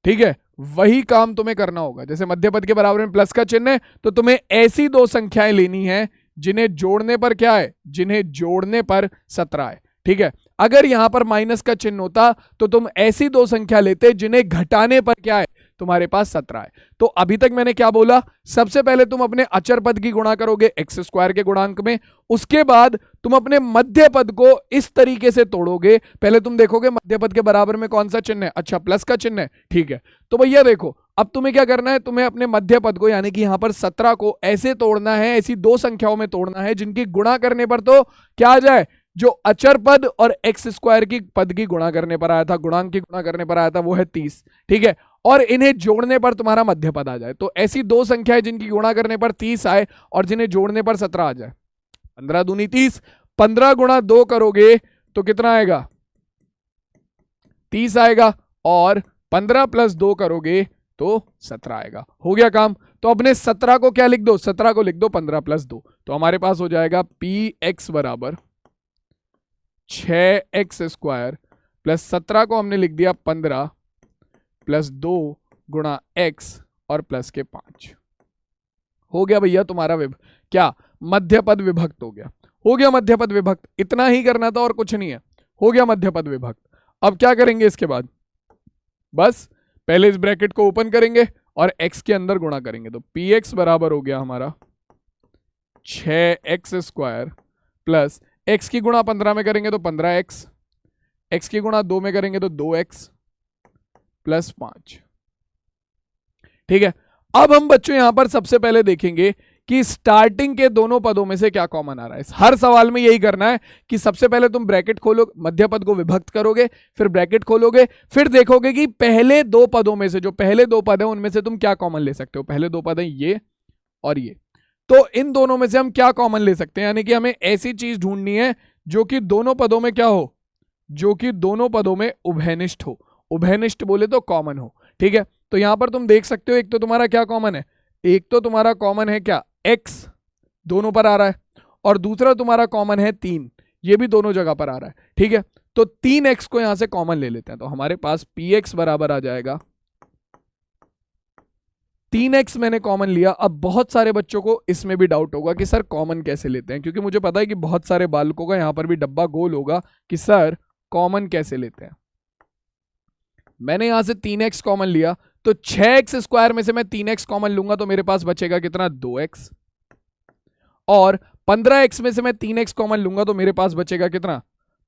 ठीक है, वही काम तुम्हें करना होगा। जैसे मध्य पद के बराबर में प्लस का चिन्ह है, तो तुम्हें ऐसी दो संख्याएं लेनी है जिन्हें जोड़ने पर क्या है, जिन्हें जोड़ने पर 17 है, ठीक है। अगर यहां पर माइनस का चिन्ह होता तो तुम ऐसी दो संख्या लेते जिन्हें घटाने पर क्या है, तुम्हारे पास 17 है। तो अभी तक मैंने क्या बोला, सबसे पहले तुम अपने अचर पद की गुणा करोगे एक्स स्क्वायर के गुणांक में, उसके बाद तुम अपने मध्य पद को इस तरीके से तोड़ोगे। पहले तुम देखोगे मध्य पद के बराबर में कौन सा चिन्ह है, अच्छा प्लस का चिन्ह है, ठीक है। तो भैया देखो अब तुम्हें क्या करना है, तुम्हें अपने मध्य पद को यानी कि यहां पर 17 को ऐसे तोड़ना है, ऐसी दो संख्याओं में तोड़ना है जिनकी गुणा करने पर तो क्या आ जाए, जो अचर पद और एक्स स्क्वायर की पद की गुणा करने पर आया था, गुणांक की गुणा करने पर आया था, वो है 30, ठीक है। और इन्हें जोड़ने पर तुम्हारा मध्य पद आ जाए। तो ऐसी दो संख्याएं जिनकी गुणा करने पर 30 आए और जिन्हें जोड़ने पर 17 आ जाए। 15 दूनी 30, 15 गुणा 2 करोगे तो कितना आएगा, 30 आएगा, और 15 प्लस 2 करोगे तो 17 आएगा। हो गया काम। तो अपने 17 को क्या लिख दो, 17 को लिख दो 15 प्लस 2, तो हमारे पास हो जाएगा px बराबर 6x स्क्वायर प्लस 17 को हमने लिख दिया 15 प्लस 2 गुणा x और प्लस के 5। हो गया भैया तुम्हारा क्या मध्य पद विभक्त हो गया। हो गया मध्य पद विभक्त, इतना ही करना था और कुछ नहीं है, हो गया मध्य पद विभक्त। अब क्या करेंगे इसके बाद, बस पहले इस ब्रैकेट को ओपन करेंगे और x के अंदर गुणा करेंगे। तो px बराबर हो गया हमारा 6x स्क्वायर प्लस x की गुणा 15 में करेंगे तो 15x, x की गुणा 2 में करेंगे तो 2x प्लस 5, ठीक है। अब हम बच्चों यहां पर सबसे पहले देखेंगे कि स्टार्टिंग के दोनों पदों में से क्या कॉमन आ रहा है। हर सवाल में यही करना है कि सबसे पहले तुम ब्रैकेट खोलो, मध्य पद को विभक्त करोगे, फिर ब्रैकेट खोलोगे, फिर देखोगे कि पहले दो पदों में से, जो पहले दो पद है उनमें से तुम क्या कॉमन ले सकते हो। पहले दो पद है ये और ये, तो इन दोनों में से हम क्या कॉमन ले सकते हैं, यानी कि हमें ऐसी चीज ढूंढनी है जो कि दोनों पदों में क्या हो, जो कि दोनों पदों में उभयनिष्ठ हो। उभयनिष्ठ बोले तो कॉमन हो, ठीक है। तो यहां पर तुम देख सकते हो, एक तो तुम्हारा क्या कॉमन है, एक तो तुम्हारा कॉमन है क्या, x दोनों पर आ रहा है, और दूसरा तुम्हारा कॉमन है 3, ये भी दोनों जगह पर आ रहा है, ठीक है। तो 3x को यहां से कॉमन ले लेते हैं, तो हमारे पास px बराबर आ जाएगा 3x मैंने कॉमन लिया। अब बहुत सारे बच्चों को इसमें भी डाउट होगा कि सर कॉमन कैसे लेते हैं, क्योंकि मुझे पता है कि बहुत सारे बालकों का यहां पर भी डब्बा गोल होगा कि सर कॉमन कैसे लेते हैं। मैंने यहां से 3x कॉमन लिया, तो 6x स्क्वायर में से मैं 3x कॉमन लूंगा तो मेरे पास बचेगा कितना, 2x, और 15x में से मैं 3x कॉमन लूंगा तो मेरे पास बचेगा कितना,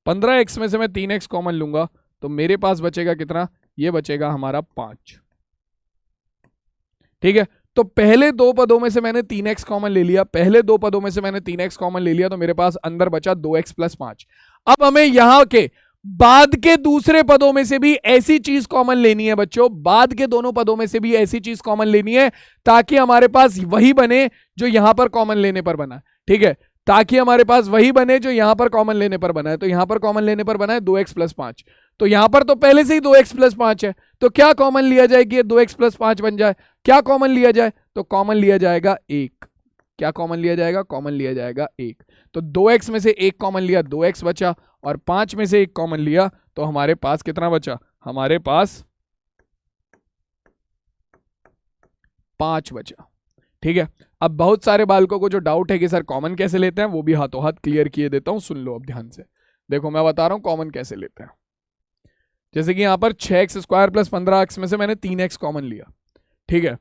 15x में से मैं 3x कॉमन लूंगा तो मेरे पास बचेगा कितना, ये बचेगा हमारा 5, ठीक है। तो पहले दो पदों में से मैंने 3x कॉमन ले लिया, पहले दो पदों में से मैंने 3x कॉमन ले लिया, तो मेरे पास अंदर बचा 2x प्लस 5। अब हमें यहां के बाद के दूसरे पदों में से भी ऐसी चीज कॉमन लेनी है बच्चों, बाद के दोनों पदों में से भी ऐसी चीज कॉमन लेनी है ताकि हमारे पास वही बने जो यहां पर कॉमन लेने पर बना, ठीक है, ताकि हमारे पास वही बने जो यहां पर कॉमन लेने पर बना है। तो यहां पर कॉमन लेने पर बना है 2x प्लस 5, तो यहां पर तो पहले से ही 2x प्लस 5 है, तो क्या कॉमन लिया जाए कि 2x प्लस 5 बन जाए, क्या कॉमन लिया जाए, तो कॉमन लिया जाएगा 1। क्या कॉमन लिया जाएगा, कॉमन लिया जाएगा 1। तो 2x में से 1 कॉमन लिया, 2x बचा, और 5 में से 1 कॉमन लिया तो हमारे पास कितना बचा, हमारे पास 5 बचा, ठीक है। अब बहुत सारे बालकों को जो डाउट है कि सर कॉमन कैसे लेते हैं, वो भी हाथों हाथ क्लियर किए देता हूं, सुन लो अब ध्यान से। देखो मैं बता रहा हूं कॉमन कैसे लेते हैं। जैसे कि यहां पर 6x स्क्वायर प्लस 15x में से मैंने 3x कॉमन लिया, ठीक है।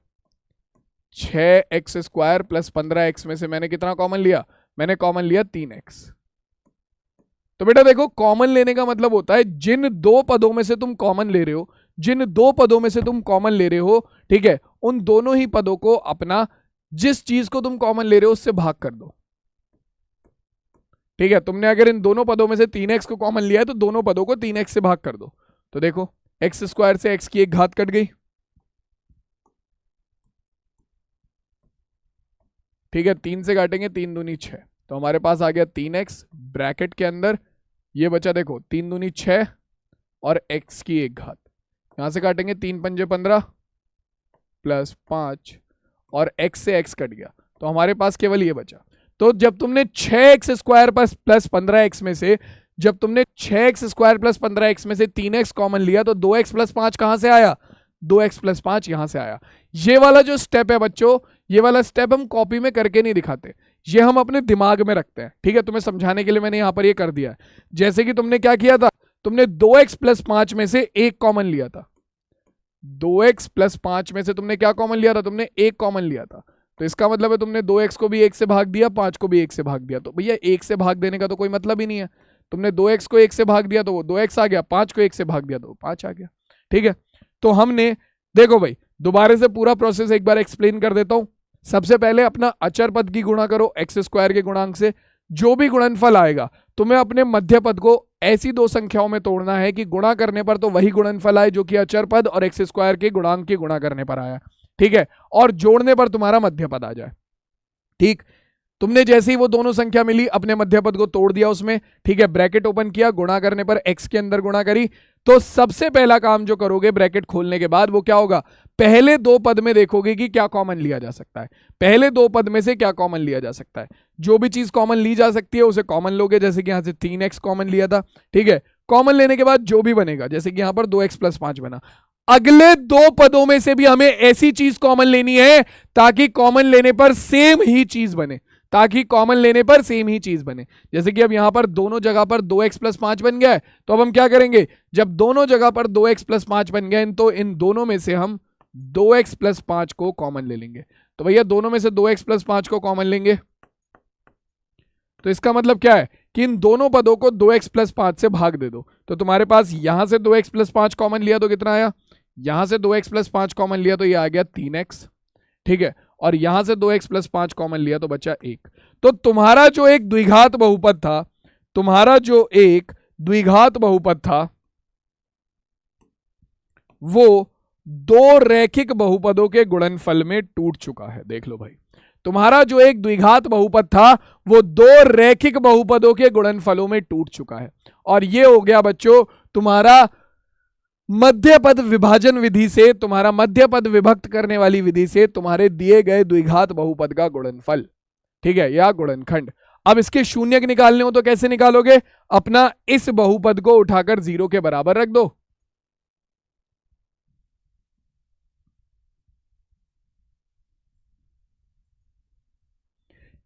6x स्क्वायर प्लस 15x में से मैंने कितना कॉमन लिया, मैंने कॉमन लिया 3x। तो बेटा देखो, कॉमन लेने का मतलब होता है जिन दो पदों में से तुम कॉमन ले रहे हो, जिन दो पदों में से तुम कॉमन ले रहे हो, ठीक है, उन दोनों ही पदों को अपना, जिस चीज को तुम कॉमन ले रहे हो उससे भाग कर दो, ठीक है। तुमने अगर इन दोनों पदों में से 3x को कॉमन लिया है तो दोनों पदों को 3x से भाग कर दो। तो देखो x स्क्वायर से x की एक घात कट गई, ठीक है, 3 से काटेंगे 3 दूनी 6, तो हमारे पास आ गया 3x ब्रैकेट के अंदर, ये बचा देखो 3 दूनी 6 और x की एक घात, यहां से काटेंगे 3 पंजे 15 प्लस 5 और x से x कट गया, तो हमारे पास केवल ये बचा। तो जब तुमने 6x स्क्वायर प्लस 15x में से, जब तुमने 6x स्क्वायर प्लस 15x में से 3x कॉमन लिया तो 2x प्लस 5 कहां से आया, 2x प्लस 5 यहां से आया। ये वाला जो स्टेप है बच्चों, ये वाला स्टेप हम कॉपी में करके नहीं दिखाते, ये हम अपने दिमाग में रखते हैं, ठीक है। तुम्हें समझाने के लिए मैंने यहां पर ये कर दिया है। जैसे कि तुमने क्या किया था, तुमने 2x प्लस 5 में से 1 कॉमन लिया था, 2x प्लस 5 में से तुमने क्या कॉमन लिया था, तुमने 1 कॉमन लिया था, तो इसका मतलब है तुमने 2x को भी 1 से भाग दिया, 5 को भी 1 से भाग दिया। तो भैया 1 से भाग देने का तो कोई मतलब ही नहीं है, तुमने 2x को 1 से भाग दिया तो वो 2x आ गया, 5 को 1 से भाग दिया तो वो 5 आ गया, ठीक है। तो हमने देखो भाई, दोबारा से पूरा प्रोसेस एक बार एक्सप्लेन कर देता हूं। सबसे पहले अपना अचर पद की गुणा करो x स्क्वायर के गुणांक से, जो भी गुणनफल आएगा तुम्हें अपने मध्य पद को ऐसी दो संख्याओं में तोड़ना है कि गुणा करने पर तो वही गुणनफल आए जो कि अचर पद और x स्क्वायर के गुणांक के गुणा करने पर आया, ठीक है, और जोड़ने पर तुम्हारा मध्य पद आ जाए, ठीक। तुमने जैसे ही वो दोनों संख्या मिली अपने मध्य पद को तोड़ दिया उसमें, ठीक है, ब्रैकेट ओपन किया, गुणा करने पर x के अंदर गुणा करी। तो सबसे पहला काम जो करोगे ब्रैकेट खोलने के बाद वो क्या होगा, पहले दो पद में देखोगे कि क्या कॉमन लिया जा सकता है, पहले दो पद में से क्या कॉमन लिया जा सकता है। जो भी चीज कॉमन ली जा सकती है उसे कॉमन लोगे, जैसे कि यहां से 3x कॉमन लिया था, ठीक है। कॉमन लेने के बाद जो भी बनेगा, जैसे कि यहां पर 2x प्लस 5 बना, अगले दो पदों में से भी हमें ऐसी चीज कॉमन लेनी है ताकि कॉमन लेने पर सेम ही चीज बने, ताकि कॉमन लेने पर सेम ही चीज बने। जैसे कि अब यहां पर दोनों जगह पर 2x प्लस 5 बन गया है, तो अब हम क्या करेंगे, जब दोनों जगह पर 2x प्लस 5 बन गए तो इन दोनों में से हम 2x प्लस 5 को कॉमन ले लेंगे। तो भैया दोनों में से 2x प्लस 5 को कॉमन लेंगे, तो इसका मतलब क्या है कि इन दोनों पदों को 2x प्लस 5 से भाग दे दो। तो तुम्हारे पास यहां से 2x प्लस 5 कॉमन लिया तो कितना आया, यहां से 2x प्लस 5 कॉमन लिया तो ये आ गया 3x, ठीक है। और यहां से 2x प्लस 5 कॉमन लिया तो बचा 1। तो तुम्हारा जो एक द्विघात बहुपद था, तुम्हारा जो एक द्विघात बहुपद था वो दो रैखिक बहुपदों के गुणनफल में टूट चुका है। देख लो भाई, तुम्हारा जो एक द्विघात बहुपद था वो दो रैखिक बहुपदों के गुणनफलों में टूट चुका है। और ये हो गया बच्चों तुम्हारा मध्य पद विभाजन विधि से, तुम्हारा मध्य पद विभक्त करने वाली विधि से तुम्हारे दिए गए द्विघात बहुपद का गुणनफल, ठीक है, या गुणनखंड। अब इसके शून्यक निकालने हो तो कैसे निकालोगे? अपना इस बहुपद को उठाकर 0 के बराबर रख दो।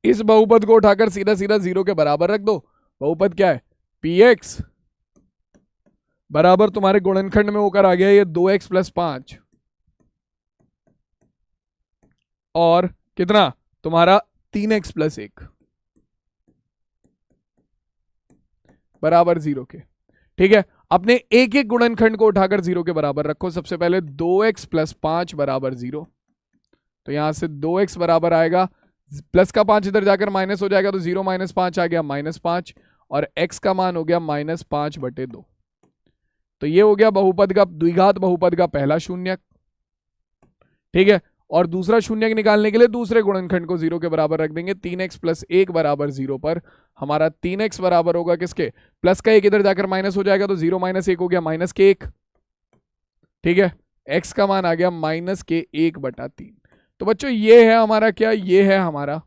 इस बहुपद को उठाकर सीधा सीधा 0 के बराबर रख दो। बहुपद क्या है? px बराबर तुम्हारे गुणनखंड में होकर आ गया ये 2x प्लस 5 और कितना तुम्हारा 3x प्लस 1 बराबर 0 के। ठीक है, अपने एक एक गुणनखंड को उठाकर 0 के बराबर रखो। सबसे पहले 2x प्लस 5 बराबर 0, तो यहां से 2x बराबर आएगा, प्लस का 5 इधर जाकर माइनस हो जाएगा तो 0 माइनस 5 आ गया -5 और x का मान हो गया -5/2। तो ये हो गया बहुपद का, द्विघात बहुपद का पहला शून्यक। ठीक है, और दूसरा शून्यक निकालने के लिए दूसरे गुणनखंड को 0 के बराबर रख देंगे। 3x प्लस 1 बराबर 0 पर हमारा 3x बराबर होगा किसके? प्लस का 1 इधर जाकर माइनस हो जाएगा तो 0 माइनस 1 हो गया -1। ठीक है, x का मान आ गया -1/3। तो बच्चों ये है हमारा क्या? ये है हमारा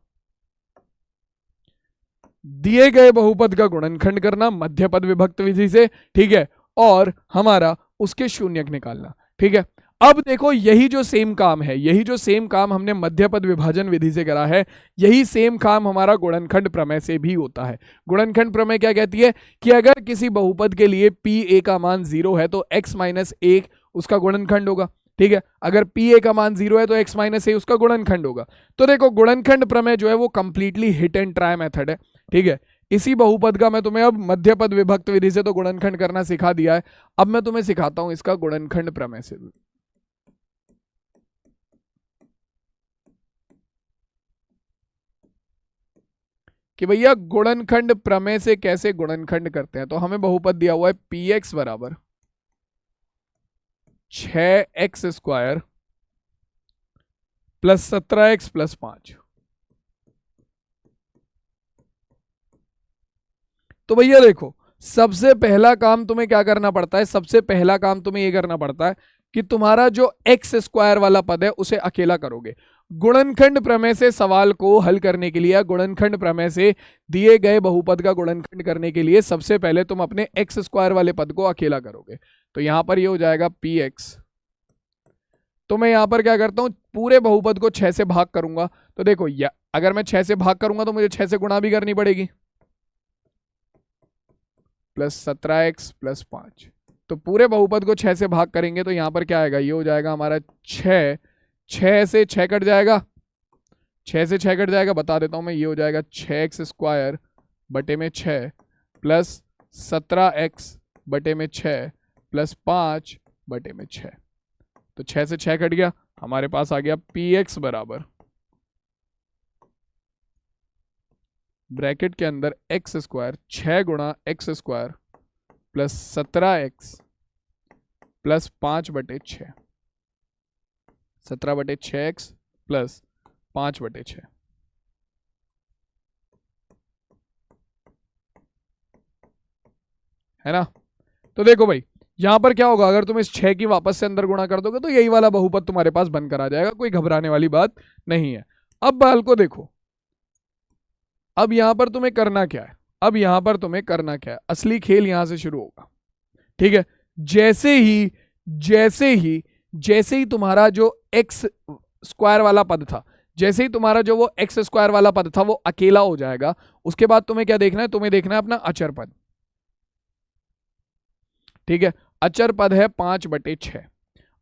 दिए गए बहुपद का गुणनखंड करना मध्य पद विभक्त विधि से। ठीक है, और हमारा उसके शून्यक निकालना। ठीक है, अब देखो यही जो सेम काम है, यही जो सेम काम हमने मध्य पद विभाजन विधि से करा है, यही सेम काम हमारा गुणनखंड प्रमेय से भी होता है। गुणनखंड प्रमेय क्या कहती है कि अगर किसी बहुपद के लिए pa का मान 0 है तो x माइनस 1 उसका गुणनखंड होगा। ठीक है, अगर pa का मान 0 है तो x माइनस a उसका गुणनखंड होगा। तो देखो गुणनखंड प्रमेय जो है वो completely hit and trial method है। ठीक है, इसी बहुपद का मैं तुम्हें अब मध्य पद विभक्त विधि से तो गुणनखंड करना सिखा दिया है, अब मैं तुम्हें सिखाता हूं इसका गुणनखंड प्रमेय से। कि भैया गुणनखंड प्रमेय से कैसे गुणनखंड करते हैं। तो हमें बहुपद दिया हुआ है px बराबर 6x square plus 17x plus 5। तो भैया देखो सबसे पहला काम तुम्हें क्या करना पड़ता है? सबसे पहला काम तुम्हें यह करना पड़ता है कि तुम्हारा जो x स्क्वायर वाला पद है उसे अकेला करोगे। गुणनखंड प्रमेय से सवाल को हल करने के लिए, गुणनखंड प्रमेय से दिए गए बहुपद का गुणनखंड करने के लिए सबसे पहले तुम अपने x स्क्वायर वाले पद को अकेला करोगे। तो यहां पर ये हो जाएगा px। तो मैं यहां पर क्या करता हूं, पूरे बहुपद को 6 से भाग करूंगा। तो देखो अगर मैं 6 से भाग करूंगा तो मुझे 6 से गुणा भी करनी पड़ेगी, प्लस 17x प्लस 5। तो पूरे बहुपद को 6 से भाग करेंगे तो यहां पर क्या आएगा? ये हो जाएगा हमारा 6 से 6 कट जाएगा, 6 से 6 कट जाएगा, बता देता हूं मैं। ये हो जाएगा 6x स्क्वायर बटे में 6 प्लस 17x बटे में 6 प्लस 5 बटे में 6। तो 6 से 6 कट गया, हमारे पास आ गया px बराबर ब्रैकेट के अंदर x स्क्वायर 6 गुणा x square plus 17x plus 5/6, 17/6x plus 5/6। है ना? तो देखो भाई यहां पर क्या होगा, अगर तुम इस 6 की वापस से अंदर गुणा कर दोगे तो यही वाला बहुपद तुम्हारे पास बनकर आ जाएगा, कोई घबराने वाली बात नहीं है। अब बाल को देखो, अब यहां पर तुम्हें करना क्या है? अब यहां पर तुम्हें करना क्या है? असली खेल यहां से शुरू होगा। ठीक है, जैसे ही तुम्हारा जो x स्क्वायर वाला पद था, जैसे ही तुम्हारा जो वो x स्क्वायर वाला पद था वो अकेला हो जाएगा, उसके बाद तुम्हें क्या देखना है? तुम्हें देखना है अपना अचर पद। ठीक है, अचर पद है 5/6,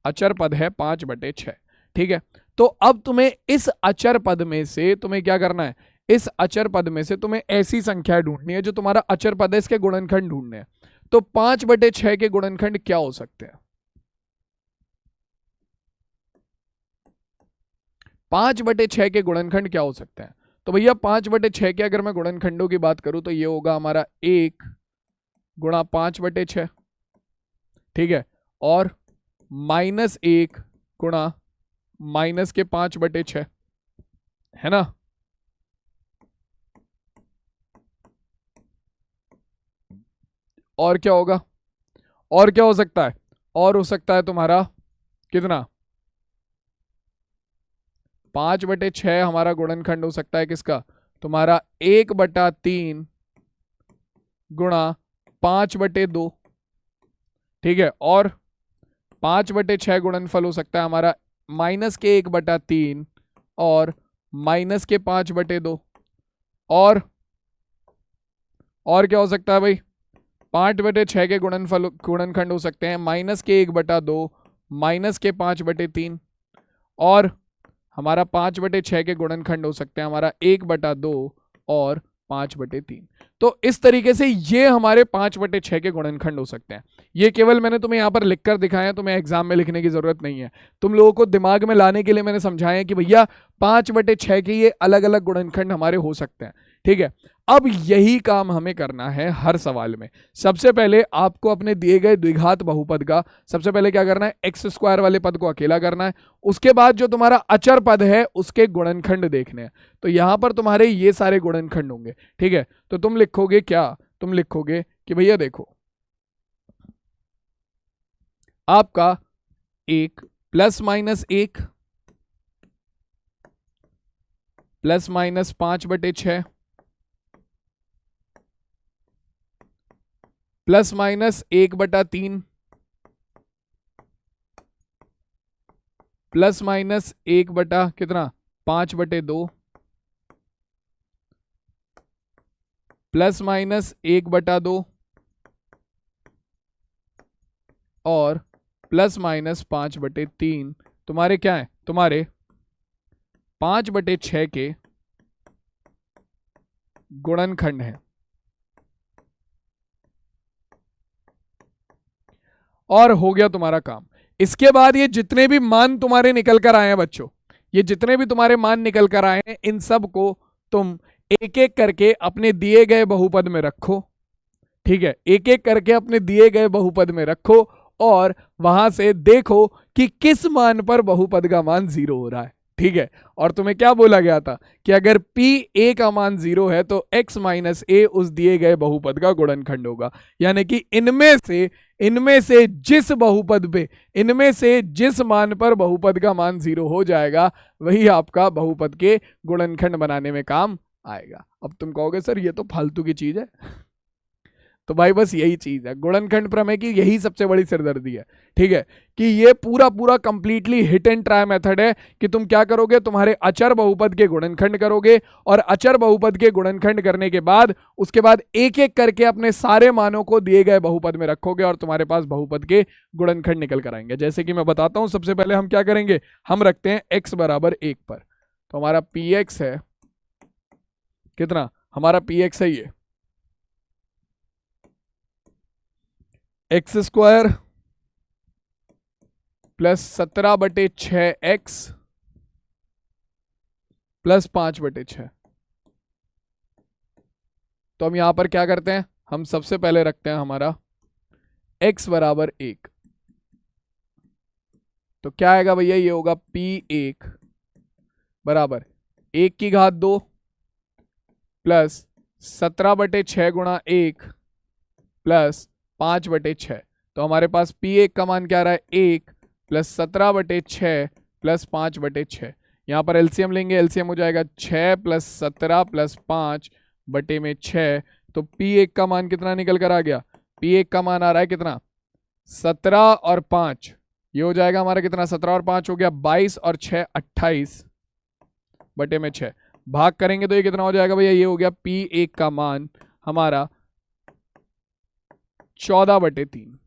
अचर पद है 5/6। ठीक है, तो अब तुम्हें इस अचर पद में से तुम्हें क्या करना है? इस अचर पद में से तुम्हें ऐसी संख्या ढूंढनी है जो तुम्हारा अचर पद है, इसके गुणनखंड ढूंढने हैं। तो 5/6 के गुणनखंड क्या हो सकते हैं? 5/6 के गुणनखंड क्या हो सकते हैं? तो भैया 5/6 के अगर मैं गुणनखंडों की बात करूं तो ये होगा हमारा 1 गुणा 5/6, ठीक है, और -1 गुणा माइनस के 5/6, है ना। और क्या होगा, और क्या हो सकता है, और हो सकता है तुम्हारा कितना, 5/6 हमारा गुणनखंड हो सकता है किसका, तुम्हारा 1/3 गुणा 5/2, ठीक है, और 5/6 गुणनफल हो सकता है हमारा -1/3 और -5/2, और क्या हो सकता है भाई, 5/6 के गुणनखंड हो सकते हैं -1/2 -5/3, और हमारा 5/6 के गुणनखंड हो सकते हैं हमारा 1/2 और 5/3। तो इस तरीके से ये हमारे 5/6 के गुणनखंड हो सकते हैं। ये केवल मैंने तुम्हें यहाँ पर लिखकर दिखाया है, तुम्हें एग्जाम में लिखने की जरूरत नहीं है। तुम लोगों को दिमाग में लाने के लिए मैंने समझाया कि भैया 5/6 के ये अलग अलग गुणनखंड हमारे हो सकते हैं, ठीक है। अब यही काम हमें करना है हर सवाल में। सबसे पहले आपको अपने दिए गए द्विघात बहुपद का सबसे पहले क्या करना है, x² वाले पद को अकेला करना है। उसके बाद जो तुम्हारा अचर पद है उसके गुणनखंड देखने हैं। तो यहां पर तुम्हारे ये सारे गुणनखंड होंगे, ठीक है। तो तुम लिखोगे क्या, तुम लिखोगे कि भैया देखो आपका 1 +-1 +-5/6 +-1/3 +-1 कितना 5/2 +-1/2 और +-5/3 तुम्हारे क्या है, तुम्हारे 5/6 के गुणनखंड है। और हो गया तुम्हारा काम। इसके बाद ये जितने भी मान तुम्हारे निकल कर आए हैं बच्चों, ये जितने भी तुम्हारे मान निकल कर आए हैं, इन सब को तुम एक एक करके अपने दिए गए बहुपद में रखो, ठीक है। एक एक करके अपने दिए गए बहुपद में रखो और वहां से देखो कि किस मान पर बहुपद का मान 0 हो रहा है, ठीक है। और तुम्हें क्या बोला गया था कि अगर p a का मान 0 है तो x - a उस दिए गए बहुपद का गुणनखंड होगा। यानी कि इनमें से जिस बहुपद पे, इनमें से जिस मान पर बहुपद का मान 0 हो जाएगा वही आपका बहुपद के गुणनखंड बनाने में काम आएगा। अब तुम कहोगे सर ये तो फालतू की चीज है। तो भाई बस यही चीज है, गुणनखंड प्रमेय की यही सबसे बड़ी सिरदर्दी है, ठीक है। कि ये पूरा completely hit and trial method है कि तुम क्या करोगे, तुम्हारे अचर बहुपद के गुणनखंड करोगे और अचर बहुपद के गुणनखंड करने के बाद उसके बाद एक एक करके अपने सारे मानों को दिए गए बहुपद में रखोगे और तुम्हारे पास बहुपद के गुणनखंड निकल कर आएंगे। जैसे कि मैं बताता हूं, सबसे पहले हम क्या करेंगे, हम रखते हैं x = 1 पर, तो हमारा px है कितना, हमारा px है ये x² + 17/6x + 5/6। तो हम यहां पर क्या करते हैं, हम सबसे पहले रखते हैं हमारा x = 1, तो क्या आएगा भैया, ये होगा p1 बराबर 1 की घात 2 प्लस 17/6 गुणा 1 प्लस 5/6। तो हमारे पास p1 का मान क्या आ रहा है, 1 प्लस 17/6 प्लस 5/6। यहाँ पर एलसीएम लेंगे, एलसीएम हो जाएगा 6 प्लस 17 प्लस 5/6। तो p1 का मान कितना निकल कर आ गया, p1 का मान आ रहा है कितना, 17 और 5, ये हो जाएगा हमारा कितना, 17 और 5 हो गया 22 और 6 28/6। भाग करेंगे तो ये कितना हो जाएगा भैया, ये हो गया p1 का मान हमारा 14/3।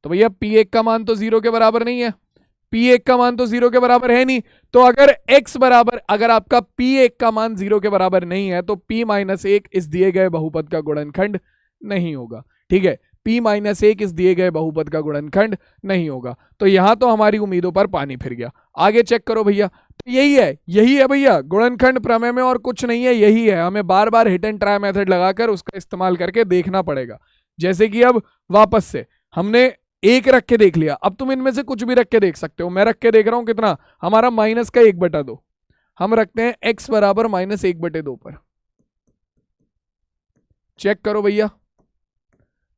तो भैया p1 का मान तो 0 के बराबर नहीं है, p1 का मान तो 0 के बराबर है नहीं। तो अगर x बराबर, अगर आपका p1 का मान 0 के बराबर नहीं है तो p - 1 इस दिए गए बहुपद का गुणनखंड नहीं होगा, ठीक है। p - 1 इस दिए गए बहुपद का गुणनखंड नहीं होगा। तो यहां तो हमारी उम्मीदों पर पानी फिर गया। आगे चेक करो भैया, यही है भैया गुणनखंड प्रमेय में, और कुछ नहीं है, यही है। हमें बार बार हिट एंड ट्राई मेथड लगाकर उसका इस्तेमाल करके देखना पड़ेगा। जैसे कि अब वापस से हमने एक रख के देख लिया, अब तुम इनमें से कुछ भी रख के देख सकते हो। मैं रख के देख रहा हूं कितना, हमारा माइनस का 1/2 हम रखते हैं x बराबर -1/2 पर। चेक करो भैया,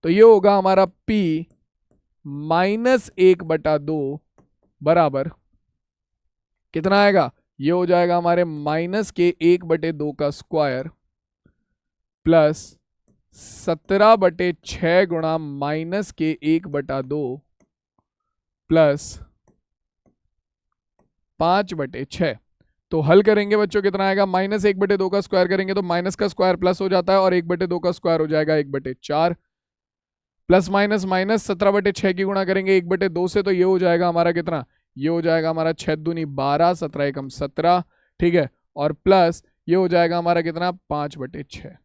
तो ये होगा हमारा p -1/2 बराबर कितना आएगा, ये हो जाएगा हमारे -1/2 का स्क्वायर प्लस 17/6 गुणा -1/2 प्लस 5/6। तो हल करेंगे बच्चों कितना आएगा, -1/2 का स्क्वायर करेंगे तो माइनस का स्क्वायर प्लस हो जाता है, और 1/2 का स्क्वायर हो जाएगा 1/4 प्लस माइनस माइनस 17/6 की गुणा करेंगे 1/2 से, तो ये हो जाएगा हमारा कितना, ये हो जाएगा हमारा 6 दूनी 12, 17 एकम 17, ठीक है, और प्लस ये हो जाएगा हमारा कितना 5/6।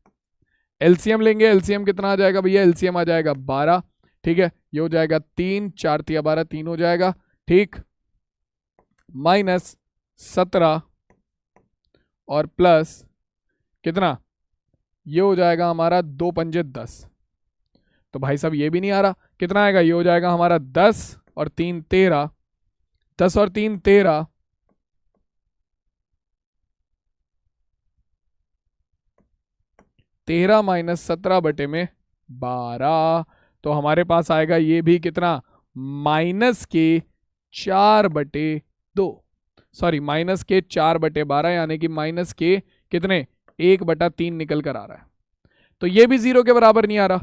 एलसीएम लेंगे, एलसीएम कितना आ जाएगा भैया, एलसीएम आ जाएगा 12, ठीक है, ये हो जाएगा 3, 4 तिया 12, 3 हो जाएगा, ठीक, -17 और प्लस कितना, ये हो जाएगा हमारा 2 पंजे 10। तो भाई साहब ये भी नहीं आ रहा, कितना आएगा, ये हो जाएगा हमारा 10 और 3 13, 10 और 3 13, 13 माइनस 17 बटे में 12, तो हमारे पास आएगा ये भी कितना, -4/2, सॉरी -4/12, यानी कि माइनस के कितने 1/3 निकल कर आ रहा है। तो ये भी 0 के बराबर नहीं आ रहा,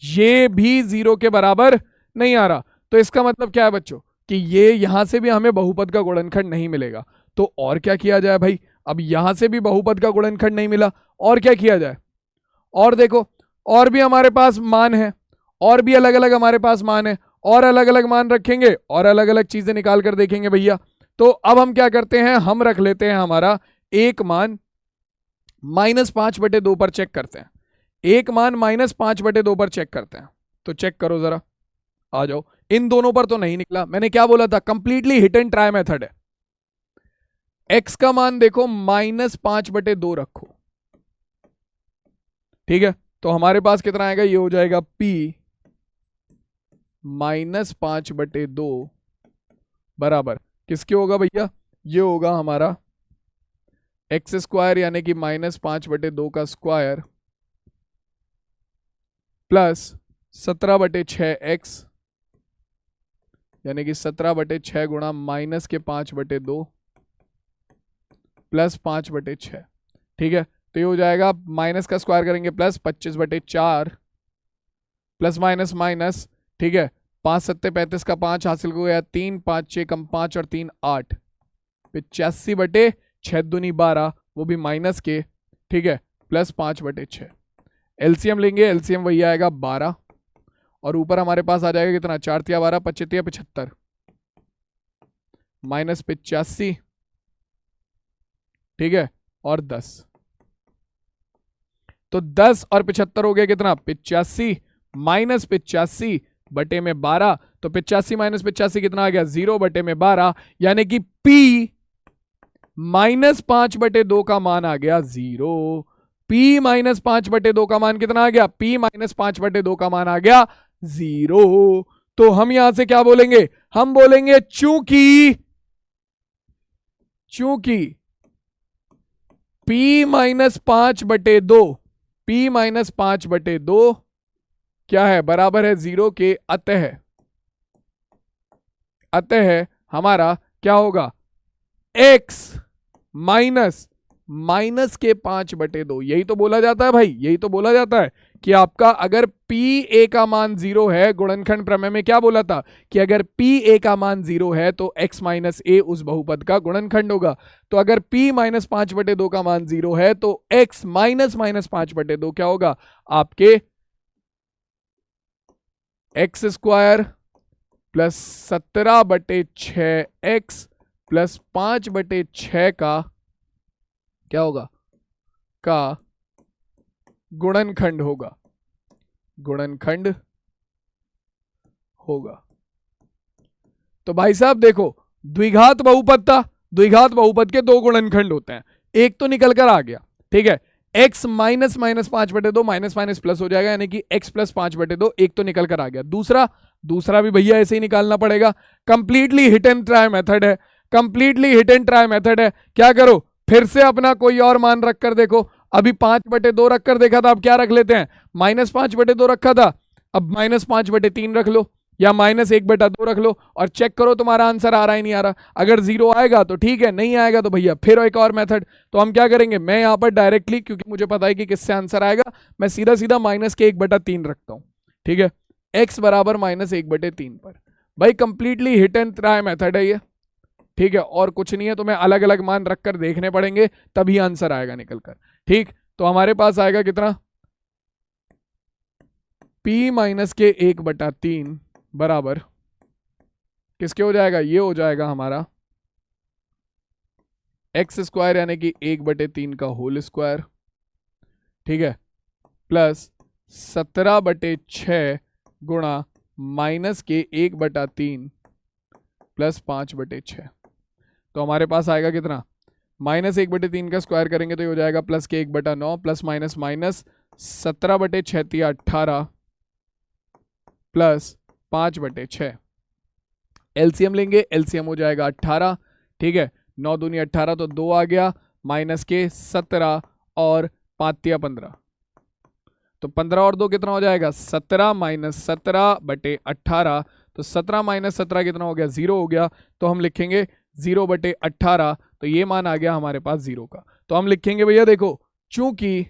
ये भी 0 के बराबर नहीं आ रहा। तो इसका मतलब क्या है बच्चों, कि ये यहां से भी हमें बहुपद का गुणनखंड नहीं मिलेगा। तो और क्या किया जाए भाई, अब यहां से भी बहुपद का गुणनखंड नहीं मिला, और क्या किया जाए, और देखो और भी हमारे पास मान है, और भी अलग अलग हमारे पास मान है, और अलग अलग मान रखेंगे और अलग अलग चीजें निकाल कर देखेंगे भैया। तो अब हम क्या करते हैं, हम रख लेते हैं हमारा एक मान -5/2 पर चेक करते हैं, एक मान -5/2 पर चेक करते हैं। तो चेक करो जरा, आ जाओ, इन दोनों पर तो नहीं निकला। मैंने क्या बोला था, completely hit and trial method है। x का मान देखो -5/2 रखो, ठीक है, तो हमारे पास कितना आएगा, ये हो जाएगा p -5/2 बराबर किसके होगा भैया, ये होगा हमारा x स्क्वायर यानी कि -5/2 का स्क्वायर प्लस 17/6x यानी कि 17/6 गुणा -5/2 प्लस 5/6, ठीक है, तो ये हो जाएगा माइनस का स्क्वायर करेंगे प्लस 25/4 प्लस माइनस माइनस, ठीक है, 5 7 35 का 5 हासिल हो गया 3, 5 6 कम 5 और 3 8, 85/6 दूनी 12, वो भी माइनस के, ठीक है, प्लस 5/6। एलसीएम लेंगे, एलसीएम वही आएगा 12, और ऊपर हमारे पास आ जाएगा कितना, 4 तिया 12, 25 तिया 75, -85, ठीक है, और 10, तो 10 और 75 हो गया कितना, 85, -85 बटे में 12, तो 85 -85 कितना आ गया, 0 बटे में 12, यानी कि P -5/2 का मान आ गया 0। P -5/2 का मान कितना आ गया, P -5/2 का मान आ गया 0। तो हम यहां से क्या बोलेंगे, हम बोलेंगे चूंकि P -5/2, P -5/2 क्या है, बराबर है 0 के, अतः हमारा क्या होगा, x माइनस के 5/2, यही तो बोला जाता है भाई, यही तो बोला जाता है कि आपका अगर p a का मान 0 है, गुणनखंड प्रमेय में क्या बोला था कि अगर p a का मान 0 है तो x माइनस a उस बहुपद का गुणनखंड होगा। तो अगर p -5/2 का मान 0 है तो x -5/2 क्या होगा, आपके x square plus 17/6x plus 5/6 का क्या होगा, का गुणनखंड होगा, गुणनखंड होगा। तो भाई साहब देखो, द्विघात बहुपद था, द्विघात बहुपद के दो गुणनखंड होते हैं, एक तो निकल कर आ गया, ठीक है, x minus minus 5/2 minus minus plus हो जाएगा, यानी कि x प्लस 5/2, एक तो निकल कर आ गया। दूसरा भी भैया ऐसे ही निकालना पड़ेगा। Completely hit and trial method है, completely hit and trial method है। क्या करो, फिर से अपना कोई और मान रख कर देखो। अभी 5/2 रख कर देखा था, अब क्या रख लेते हैं, -5/2 रखा था, अब -5/3 रख लो या -1/2 रख लो और चेक करो तुम्हारा आंसर आ रहा है नहीं आ रहा। अगर 0 आएगा तो ठीक है, नहीं आएगा तो भैया फिर एक और मेथड। तो हम क्या करेंगे, मैं यहाँ पर डायरेक्टली, क्योंकि मुझे पता है कि किससे आंसर आएगा, मैं सीधा सीधा -1/3 रखता हूँ, ठीक है, x बराबर -1/3 पर। भाई completely hit and trial method है ये, ठीक है, और कुछ नहीं है, तुम्हें अलग अलग मान रखकर देखने पड़ेंगे तभी आंसर आएगा निकल कर, ठीक। तो हमारे पास आएगा कितना, p-1/3 बराबर किसके हो जाएगा, ये हो जाएगा हमारा x² यानी कि 1/3 का होल स्क्वायर, ठीक है, प्लस 17/6 गुणा -1/3 प्लस 5/6। तो हमारे पास आएगा कितना, -1/3 का स्क्वायर करेंगे तो ये हो जाएगा +1/9 plus minus minus 17/6 18 plus 5/6। LCM लेंगे, एलसीएम हो जाएगा 18, ठीक है, 9 दूनी 18 तो 2 आ गया, -17 और 5 15, तो 15 और 2 कितना हो जाएगा, 17 -17/18, तो 17 -17 कितना हो गया, 0 हो गया। तो हम लिखेंगे 0/18, तो ये मान आ गया हमारे पास 0 का। तो हम लिखेंगे भैया देखो, चूंकि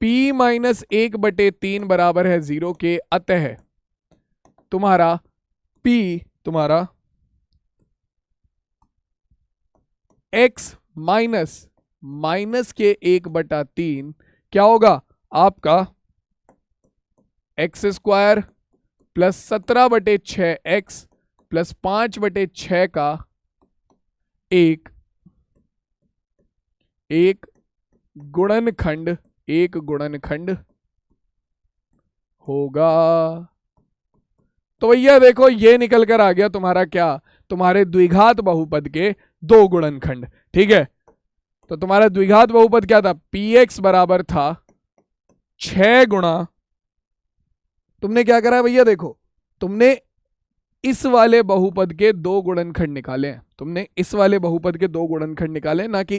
p-1/3 बराबर है 0 के, अतः तुम्हारा x -1/3 क्या होगा आपका x² प्लस 17/6x प्लस 5/6 का एक गुणनखंड होगा। तो भैया देखो ये निकल कर आ गया तुम्हारा क्या, तुम्हारे द्विघात बहुपद के दो गुणनखंड, ठीक है। तो तुम्हारा द्विघात बहुपद क्या था, px बराबर था 6 गुणा, तुमने क्या करा भैया देखो, तुमने इस वाले बहुपद के दो गुणनखंड निकाले हैं, तुमने इस वाले बहुपद के दो गुणनखंड निकाले, ना कि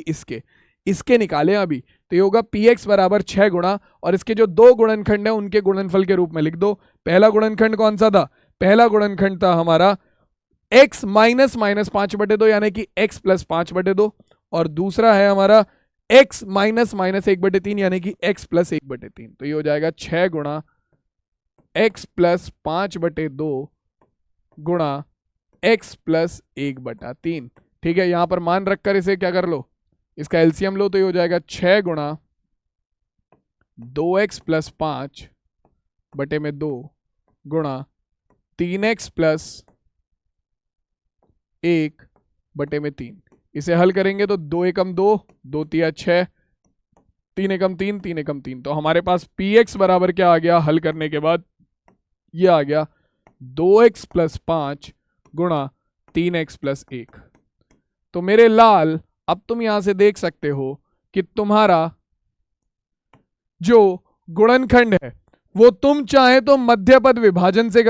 इसके निकाले अभी। तो ये होगा px बराबर 6 गुणा, और इसके जो दो गुणनखंड है उनके गुणनफल के रूप में लिख दो। पहला गुणनखंड कौन सा था, पहला गुणनखंड था हमारा x -5/2 यानी कि x प्लस 5/2, और दूसरा है हमारा x -1/3 यानी कि x प्लस 1/3। तो ये हो जाएगा 6 गुणा x प्लस 5/2 गुणा x प्लस 1/3, ठीक है। यहां पर मान रखकर इसे क्या कर लो, इसका एलसीएम लो, तो ये हो जाएगा 6 गुणा 2x प्लस 5/2 गुणा 3x प्लस 1/3। इसे हल करेंगे तो 2 एकम 2, 2 तिया 6, 3 एकम 3, 3 एकम 3। तो हमारे पास px बराबर क्या आ गया, हल करने के बाद ये आ गया 2x प्लस 5 गुणा 3x प्लस 1। तो मेरे लाल, अब तुम यहां से देख सकते हो कि तुम्हारा जो गुणनखंड है वो तुम चाहे तो मध्यपद विभाजन से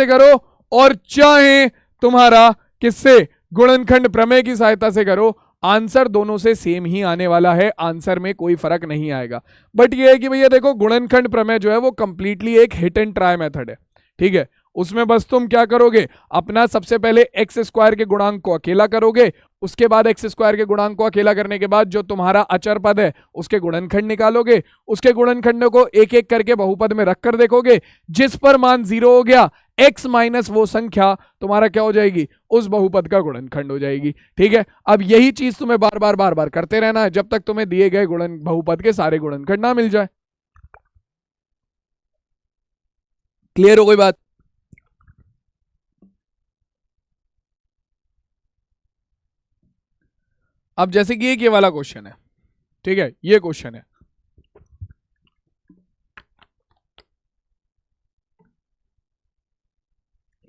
करो, और चाहे तुम्हारा किससे, गुणनखंड प्रमेय की सहायता से करो, आंसर दोनों से सेम ही आने वाला है, आंसर में कोई फर्क नहीं आएगा। बट ये है कि भैया देखो, गुणनखंड प्रमेय जो है वो कंप्लीटली एक हिट एंड ट्राई मेथड है, ठीक है। उसमें बस तुम क्या करोगे, अपना सबसे पहले x² के गुणांक को अकेला करोगे, उसके बाद x² के गुणांक को अकेला करने के बाद जो तुम्हारा अचर पद है उसके गुणनखंड निकालोगे, उसके गुणनखंडों को एक एक करके बहुपद में रखकर देखोगे, जिस पर मान 0 हो गया, x माइनस वो संख्या तुम्हारा क्या हो जाएगी, उस बहुपद का गुणनखंड हो जाएगी, ठीक है। अब यही चीज तुम्हें बार बार करते रहना है जब तक तुम्हें दिए गए बहुपद के सारे गुणनखंड ना मिल जाए। क्लियर हो गई बात। अब जैसे कि ये वाला क्वेश्चन है, ठीक है, ये क्वेश्चन है,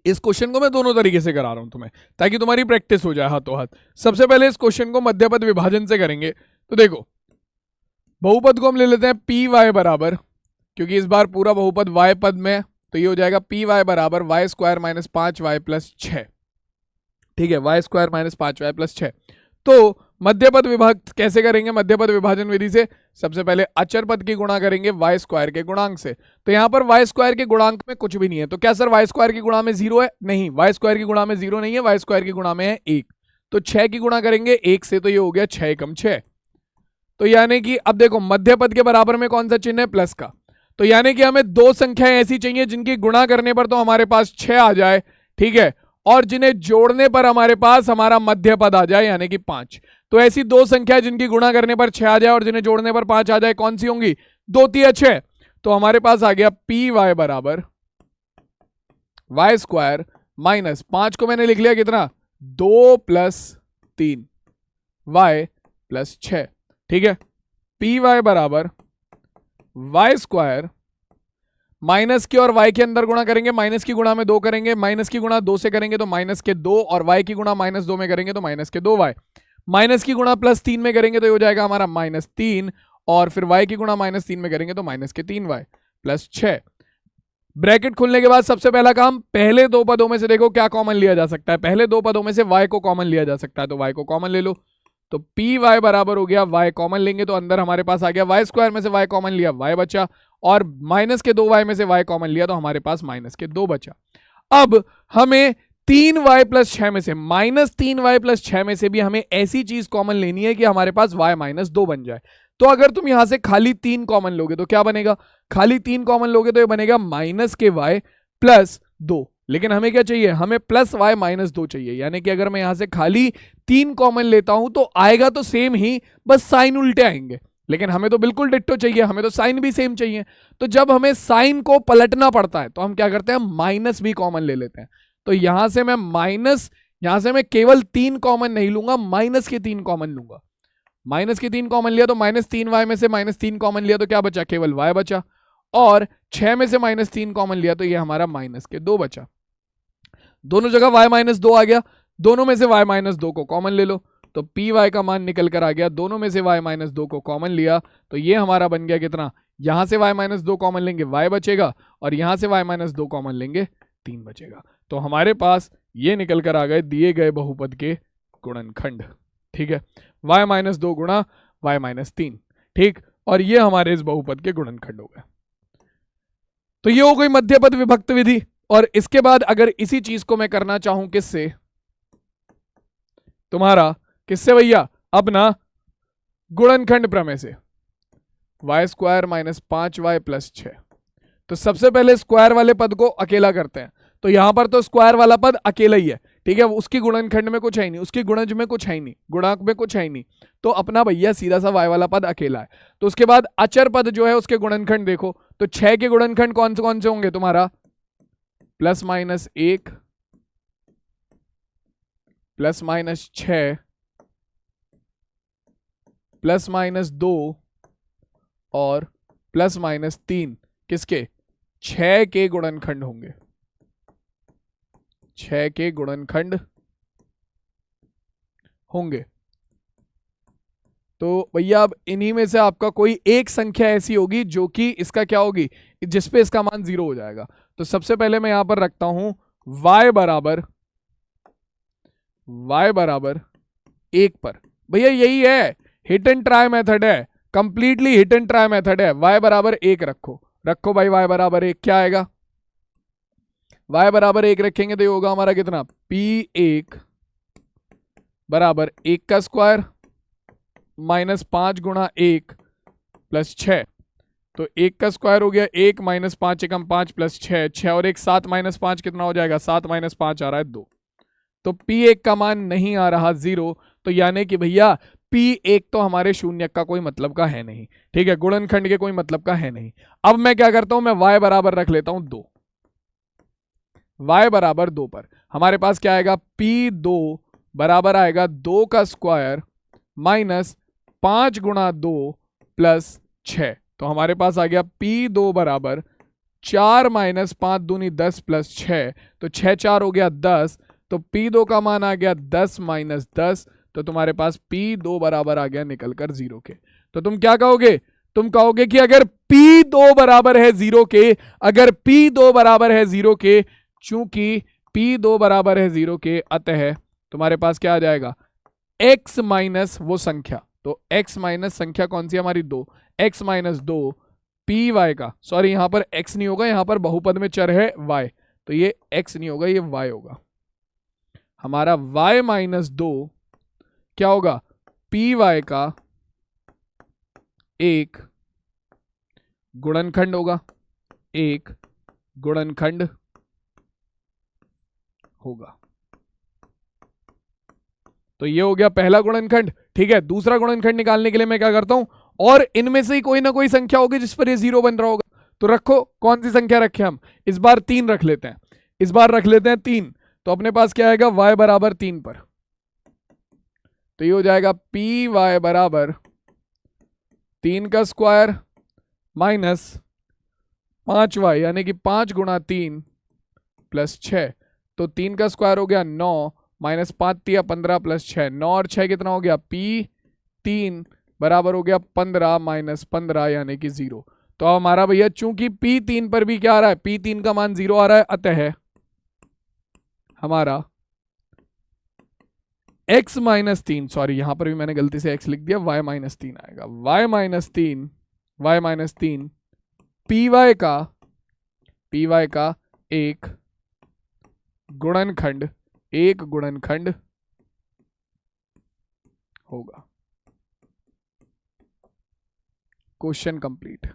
इस क्वेश्चन को मैं दोनों तरीके से करा रहा हूं तुम्हें, ताकि तुम्हारी प्रैक्टिस हो जाए हाथों हाथ। सबसे पहले इस क्वेश्चन को मध्यपद विभाजन से करेंगे। तो देखो, बहुपद को हम ले लेते हैं पी वाई बराबर, क्योंकि इस बार पूरा बहुपद वाई पद में, तो ये हो जाएगा पी वाई बराबर Y square minus 5y plus 6। ठीक है, Y square minus 5y plus 6। तो मध्यपद विभाग कैसे करेंगे? मध्यपद विभाजन विधि से सबसे पहले अचर पद की गुणा करेंगे वाई स्क्वायर के गुणांक से। तो यहां पर वाई स्क्वायर के गुणांक में कुछ भी नहीं है, तो क्या सर वाई स्क्वायर की गुणा में 0 है? नहीं, वाई स्क्वायर की गुणा में 0 नहीं है, वाई स्क्वायर की गुणा में है 1। तो 6 की गुणा करेंगे 1 से, तो ये हो गया 6 एकम 6। तो यानी कि अब देखो, मध्यपद के बराबर में कौन सा चिन्ह है? प्लस का। तो यानी कि हमें दो संख्याएं ऐसी चाहिए जिनकी गुणा करने पर तो हमारे पास 6 आ जाए, ठीक है, और जिन्हें जोड़ने पर हमारे पास हमारा मध्य पद आ जाए, यानी कि 5। तो ऐसी दो संख्या जिनकी गुणा करने पर 6 आ जाए और जिन्हें जोड़ने पर 5 आ जाए, कौन सी होंगी? 2 3 6। तो हमारे पास आ गया पी वाई बराबर वाई स्क्वायर माइनस 5 को मैंने लिख लिया कितना? 2 प्लस 3 वाई प्लस 6। ठीक है, पी वाई बराबर वाई स्क्वायर माइनस के और y के अंदर गुणा करेंगे, माइनस की गुणा में 2 करेंगे, माइनस की गुणा 2 से करेंगे तो माइनस के 2, और y की गुणा माइनस 2 में करेंगे तो माइनस के 2y, माइनस की गुणा प्लस 3 में करेंगे तो ये हो जाएगा हमारा माइनस 3, और फिर y की गुणा माइनस 3 में करेंगे तो माइनस के 3y प्लस 6। ब्रैकेट खुलने के बाद सबसे पहला काम, पहले दो पदों में से देखो क्या कॉमन लिया जा सकता है। पहले दो पदों में से y को कॉमन लिया जा सकता है, तो y को कॉमन ले लो। तो पी वाई बराबर हो गया, y कॉमन लेंगे तो अंदर हमारे पास आ गया वाई स्क्वायर में से y कॉमन लिया, y बचा, और माइनस के 2y में से y कॉमन लिया तो हमारे पास माइनस के 2 बचा। अब हमें 3y प्लस 6 में से, माइनस 3y प्लस 6 में से भी हमें ऐसी चीज कॉमन लेनी है कि हमारे पास y माइनस 2 बन जाए। तो अगर तुम यहां से खाली 3 कॉमन लोगे तो क्या बनेगा? खाली 3 कॉमन लोगे तो ये बनेगा माइनस के y प्लस 2। लेकिन हमें क्या चाहिए? हमें प्लस y माइनस 2 चाहिए। यानी कि अगर मैं यहां से खाली 3 कॉमन लेता हूं तो आएगा तो सेम ही, बस साइन उल्टे आएंगे। लेकिन हमें तो बिल्कुल डिट्टो चाहिए, हमें तो साइन भी सेम चाहिए। तो जब हमें साइन को पलटना पड़ता है तो हम क्या करते हैं? माइनस भी कॉमन ले लेते हैं। तो यहां से मैं माइनस, यहां से मैं केवल 3 कॉमन नहीं लूंगा, माइनस के 3 कॉमन लूंगा। माइनस के 3 कॉमन लिया तो माइनस 3y में से माइनस 3 कॉमन लिया तो क्या बचा? केवल y बचा। और 6 में से माइनस 3 कॉमन लिया तो ये हमारा माइनस के 2 बचा। दोनों जगह y माइनस 2 आ गया, दोनों में से y माइनस 2 को कॉमन ले लो, तो पी वाई का मान निकल कर आ गया। दोनों में से y माइनस 2 को कॉमन लिया तो ये हमारा बन गया कितना? यहां से y माइनस 2 कॉमन लेंगे y बचेगा, और यहां से y माइनस 2 कॉमन लेंगे 3 बचेगा। तो हमारे पास ये निकल कर आ गए दिए गए बहुपद के गुणनखंड। ठीक है, y माइनस 2 गुणा y माइनस 3। ठीक, और ये हमारे इस बहुपद के गुणनखंड हो गए। तो ये हो गई मध्यपद विभक्त विधि। और इसके बाद अगर इसी चीज को मैं करना चाहूं किससे? तुम्हारा किससे भैया? अपना गुणनखंड प्रमेय से। Y square minus 5y plus 6। तो सबसे पहले स्क्वायर वाले पद को अकेला करते हैं। तो यहां पर तो स्क्वायर वाला पद अकेला ही है, ठीक है, उसकी गुणनखंड में कुछ है ही नहीं, उसकी गुणज में कुछ है ही नहीं, गुणांक में कुछ है ही नहीं। तो अपना भैया सीधा सा y वाला पद अकेला है। तो उसके बाद अचर पद जो है उसके गुणनखंड देखो, तो 6 के गुणनखंड कौन से होंगे तुम्हारा? Plus minus 1 plus minus 6 plus minus 2 और प्लस माइनस 3 किसके? 6 के गुणनखंड होंगे। 6 के गुणनखंड होंगे। तो भैया अब इन्हीं में से आपका कोई एक संख्या ऐसी होगी जो कि इसका क्या होगी, जिसपे इसका मान 0 हो जाएगा। तो सबसे पहले मैं यहां पर रखता हूं y बराबर 1 पर। भैया यही है, हिट एंड ट्राई मेथड है, completely hit and trial method है। y बराबर 1 रखो भाई, y बराबर 1 क्या आएगा? y बराबर 1 रखेंगे तो ये होगा हमारा कितना? p1 बराबर 1 का स्क्वायर माइनस 5 गुणा 1 प्लस 6। तो 1 का स्क्वायर हो गया 1 माइनस 5 एकम 5 प्लस 6, 6 और 1 7 माइनस 5 कितना हो जाएगा? 7 माइनस 5 आ रहा है 2। तो p1 का मान नहीं आ रहा 0, तो यानी कि भैया p1 तो हमारे शून्य का कोई मतलब का है नहीं, ठीक है, गुणनखंड के कोई मतलब का है नहीं। अब मैं क्या करता हूं, मैं y बराबर रख लेता हूं 2। y बराबर 2 पर हमारे पास क्या आएगा? p2 बराबर आएगा 2 का स्क्वायर माइनस 5 गुणा 2 प्लस 6। तो हमारे पास आ गया p2 बराबर 4 माइनस 5 दूनी 10 प्लस 6, तो 6 4 हो गया 10, तो P2 का मान आ गया 10 माइनस 10, तो तुम्हारे पास P2 बराबर आ गया निकलकर 0 के। तो तुम क्या कहोगे, तुम कहोगे कि अगर P2 बराबर है 0 के, अगर P2 बराबर है 0 के, चूंकि P2 बराबर है 0 के, अतः तुम्हारे पास क्या आ जाएगा, x माइनस वो संख्या, तो x माइनस संख्या कौन सी हमारी 2, x माइनस 2 पी वाई का, सॉरी यहां पर x नहीं होगा, यहां पर बहुपद में चर है y, तो ये x नहीं होगा, ये y होगा। हमारा y माइनस 2 क्या होगा, पी वाई का एक गुणनखंड होगा, एक गुणनखंड होगा। तो ये हो गया पहला गुणनखंड। ठीक है, दूसरा गुणनखंड निकालने के लिए मैं क्या करता हूं, और इनमें से ही कोई ना कोई संख्या होगी जिस पर ये 0 बन रहा होगा, तो रखो, कौन सी संख्या रखें हम, इस बार 3 रख लेते हैं, इस बार रख लेते हैं 3, तो अपने पास क्या आएगा, y बराबर 3 पर, तो ये हो जाएगा पी वाई बराबर 3 का स्क्वायर माइनस 5y, यानी कि 5 गुणा 3 प्लस 6, तो 3 का स्क्वायर हो गया 9 माइनस 5 तिया 15 प्लस 6, 9 और 6 कितना हो गया, P3 बराबर हो गया 15 माइनस 15 यानी कि 0। तो अब हमारा भैया चूंकि P3 पर भी क्या आ रहा है, P3 का मान 0 आ रहा है, अतः हमारा x माइनस 3, सॉरी यहां पर भी मैंने गलती से x लिख दिया, y माइनस 3 आएगा, y माइनस 3 पी वाई का एक गुणनखंड होगा। Question complete.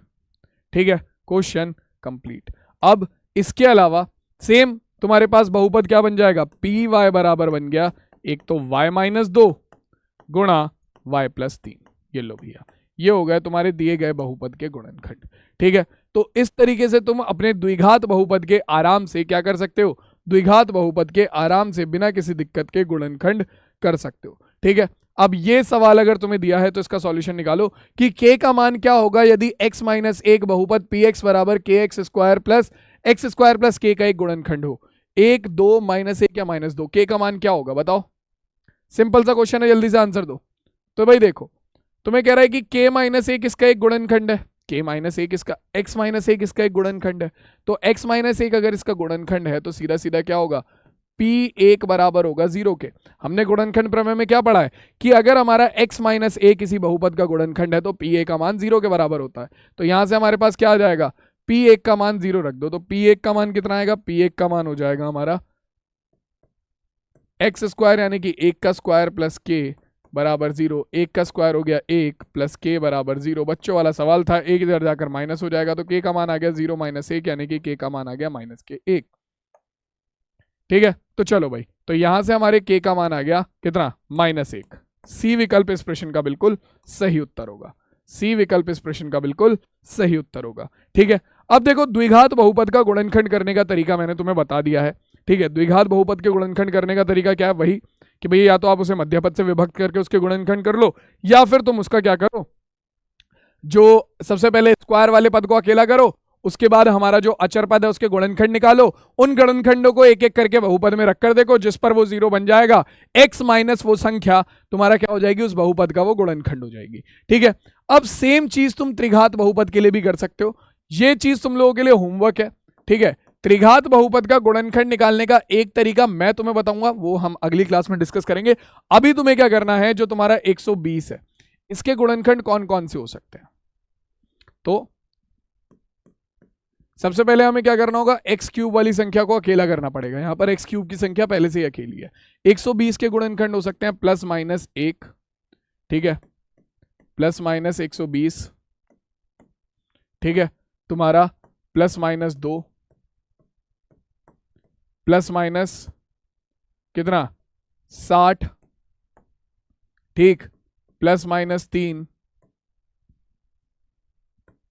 ठीक है, क्वेश्चन कंप्लीट। अब इसके अलावा सेम तुम्हारे पास बहुपद क्या बन जाएगा, पी वाई बराबर बन गया एक तो y माइनस 2 गुणा y प्लस 3, ये लो भैया, ये हो गए तुम्हारे दिए गए बहुपद के गुणनखंड। ठीक है, तो इस तरीके से तुम अपने द्विघात बहुपद के आराम से क्या कर सकते हो, द्विघात बहुपद के आराम से बिना किसी दिक्कत के गुणनखंड कर सकते हो। ठीक है, अब ये सवाल अगर तुम्हें दिया है तो इसका सॉल्यूशन निकालो कि k का मान क्या होगा यदि x माइनस 1 बहुपद px बराबर kx square plus x square plus k का एक गुणनखंड हो। 1 2 माइनस 1 या माइनस 2, k का मान क्या होगा बताओ, सिंपल सा क्वेश्चन है, जल्दी से आंसर दो। तो भाई देखो, तुम्हें कह रहा है कि k माइनस 1 इसका एक गुणनखंड है, k माइनस 1 इसका, x माइनस 1 इसका एक गुणनखंड है, तो x माइनस 1 अगर इसका गुणनखंड है तो सीधा सीधा क्या होगा, P1 बराबर होगा 0 के। हमने गुणनखंड प्रमेय में क्या पढ़ा है कि अगर हमारा x माइनस 1 किसी बहुपद का गुणनखंड है तो P1 का मान 0 के बराबर होता है। तो यहां से हमारे पास क्या आ जाएगा, P1 का मान 0 रख दो, तो P1 का मान कितना आएगा, P1 का मान हो जाएगा हमारा x स्क्वायर यानी कि 1 का स्क्वायर प्लस k बराबर 0, 1 का स्क्वायर हो गया 1 प्लस k बराबर 0। बच्चों वाला सवाल था, एक इधर जाकर माइनस हो जाएगा, तो k का मान आ गया 0 माइनस 1 यानी कि k का मान आ गया माइनस k 1। ठीक है, तो चलो भाई, तो यहां से हमारे k का मान आ गया कितना, माइनस 1। सी विकल्प इस प्रश्न का बिल्कुल सही उत्तर होगा, सी विकल्प इस प्रश्न का बिल्कुल सही उत्तर होगा। ठीक है, अब देखो द्विघात बहुपद का गुणनखंड करने का तरीका मैंने तुम्हें बता दिया है। ठीक है, द्विघात बहुपद के गुणनखंड करने का तरीका क्या है, वही कि भैया या तो आप उसे मध्यपद से विभक्त करके उसके गुणनखंड कर लो, या फिर तुम उसका क्या करो, जो सबसे पहले स्क्वायर वाले पद को अकेला करो, उसके बाद हमारा जो अचर पद है उसके गुणनखंड निकालो, उन गुणनखंडों को एक एक करके बहुपद में रखकर देखो, जिस पर वो 0 बन जाएगा, x माइनस वो संख्या तुम्हारा क्या हो जाएगी, उस बहुपद का वो गुणनखंड हो जाएगी। ठीक है, अब सेम चीज तुम त्रिघात बहुपद के लिए भी कर सकते हो, ये चीज तुम लोगों के लिए होमवर्क है। ठीक है, त्रिघात बहुपद का गुणनखंड निकालने का एक तरीका मैं तुम्हें बताऊंगा, वो हम अगली क्लास में डिस्कस करेंगे। अभी तुम्हें क्या करना है, जो तुम्हारा 120 है इसके गुणनखंड कौन कौन से हो सकते हैं, तो सबसे पहले हमें क्या करना होगा, एक्स क्यूब वाली संख्या को अकेला करना पड़ेगा। यहां पर एक्स क्यूब की संख्या पहले से ही अकेली है। 120 के गुणनखंड हो सकते हैं प्लस माइनस 1, ठीक है, प्लस माइनस 120, ठीक है, तुम्हारा प्लस माइनस 2, प्लस माइनस कितना 60, ठीक, प्लस माइनस 3,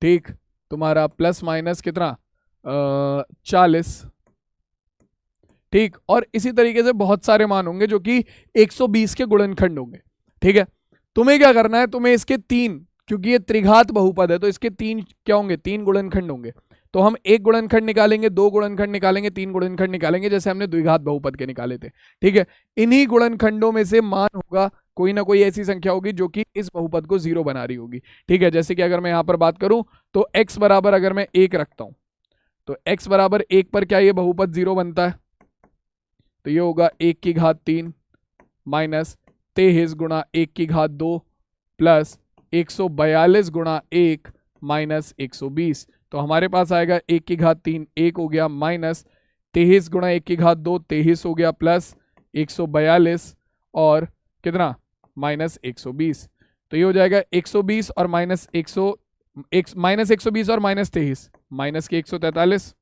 ठीक, तुम्हारा प्लस माइनस कितना 40, ठीक, और इसी तरीके से बहुत सारे मान होंगे जो कि 120 के गुणनखंड होंगे। ठीक है, तुम्हें क्या करना है, तुम्हें इसके 3, क्योंकि ये त्रिघात बहुपद है तो इसके 3 क्या होंगे, 3 गुणनखंड होंगे। तो हम एक गुणनखंड निकालेंगे, दो गुणनखंड निकालेंगे, तीन गुणनखंड निकालेंगे, जैसे हमने द्विघात बहुपद के निकाले थे। ठीक है, इन्हीं गुणनखंडों में से मान होगा कोई ना कोई ऐसी संख्या होगी जो कि इस बहुपद को जीरो बना रही होगी। ठीक है, जैसे कि अगर मैं यहां पर बात करूं तो x बराबर अगर मैं 1 रखता हूं तो x बराबर 1 पर क्या ये बहुपद जीरो बनता है? तो ये होगा 1 की घात 3 माइनस 23 गुणा 1 की घात 2 प्लस 142 गुणा 1 माइनस 120। तो हमारे पास आएगा 1 की घात 3 1 हो गया, माइनस 23 गुणा 1 की घात 2 23 हो गया, प्लस 142 और कितना माइनस 120। तो ये हो जाएगा 120 और माइनस 120 और माइनस 23 माइनस के 143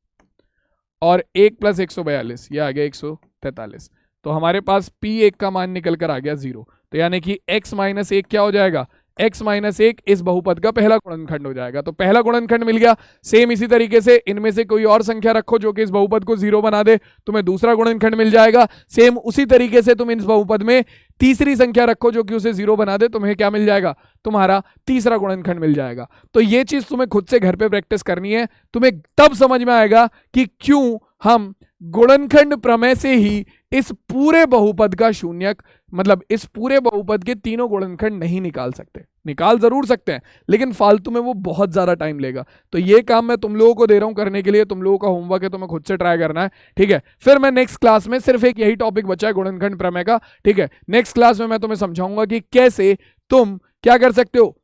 और 1 प्लस 142 ये आ गया 143। तो हमारे पास P1 का मान निकल कर आ गया 0। तो यानी कि x माइनस 1 क्या हो जाएगा? x माइनस 1 इस बहुपद का पहला गुणनखंड हो जाएगा। तो पहला गुणनखंड मिल गया। सेम इसी तरीके से इनमें से कोई और संख्या रखो जो कि इस बहुपद को जीरो बना दे, तुम्हें दूसरा गुणनखंड मिल जाएगा। सेम उसी तरीके से तुम इस बहुपद में तीसरी संख्या रखो जो कि उसे जीरो बना दे, तुम्हें क्या मिल जाएगा? तुम्हारा तीसरा गुणनखंड मिल जाएगा। तो ये चीज तुम्हें खुद से घर पे प्रैक्टिस करनी है, तुम्हें तब समझ में आएगा कि क्यों हम गुणनखंड प्रमेय से ही इस पूरे बहुपद का शून्यक, मतलब इस पूरे बहुपद के तीनों गुणनखंड नहीं निकाल सकते। निकाल जरूर सकते हैं लेकिन फालतू में वो बहुत ज्यादा टाइम लेगा। तो ये काम मैं तुम लोगों को दे रहा हूं करने के लिए, तुम लोगों का होमवर्क है, तुम्हें खुद से ट्राई करना है। ठीक है, फिर मैं नेक्स्ट क्लास में सिर्फ एक यही टॉपिक बचा है गुणनखंड प्रमेय का। ठीक है, नेक्स्ट क्लास में मैं तुम्हें समझाऊंगा कि कैसे तुम क्या कर सकते हो,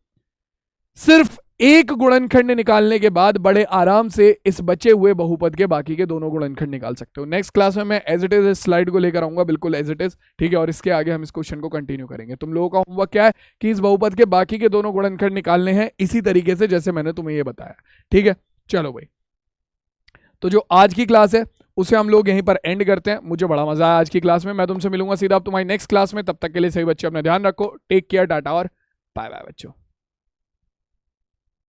सिर्फ एक गुणनखंड निकालने के बाद बड़े आराम से इस बचे हुए बहुपद के बाकी के दोनों गुणनखंड निकाल सकते हो। नेक्स्ट क्लास में मैं एज इट इज इस स्लाइड को लेकर आऊंगा, बिल्कुल एज इट इज। ठीक है, और इसके आगे हम इस क्वेश्चन को कंटिन्यू करेंगे। तुम लोगों का होमवर्क क्या है कि इस बहुपद के बाकी के दोनों गुणनखंड निकालने हैं इसी तरीके से जैसे मैंने तुम्हें ये बताया। ठीक है, चलो भाई, तो जो आज की क्लास है उसे हम लोग यहीं पर एंड करते हैं। मुझे बड़ा मजा आया आज की क्लास में। मैं तुमसे मिलूंगा सीधा अब तुम्हारी नेक्स्ट क्लास में। तब तक के लिए सही बच्चे अपना ध्यान रखो। टेक केयर, टाटा और बाय बाय बच्चों।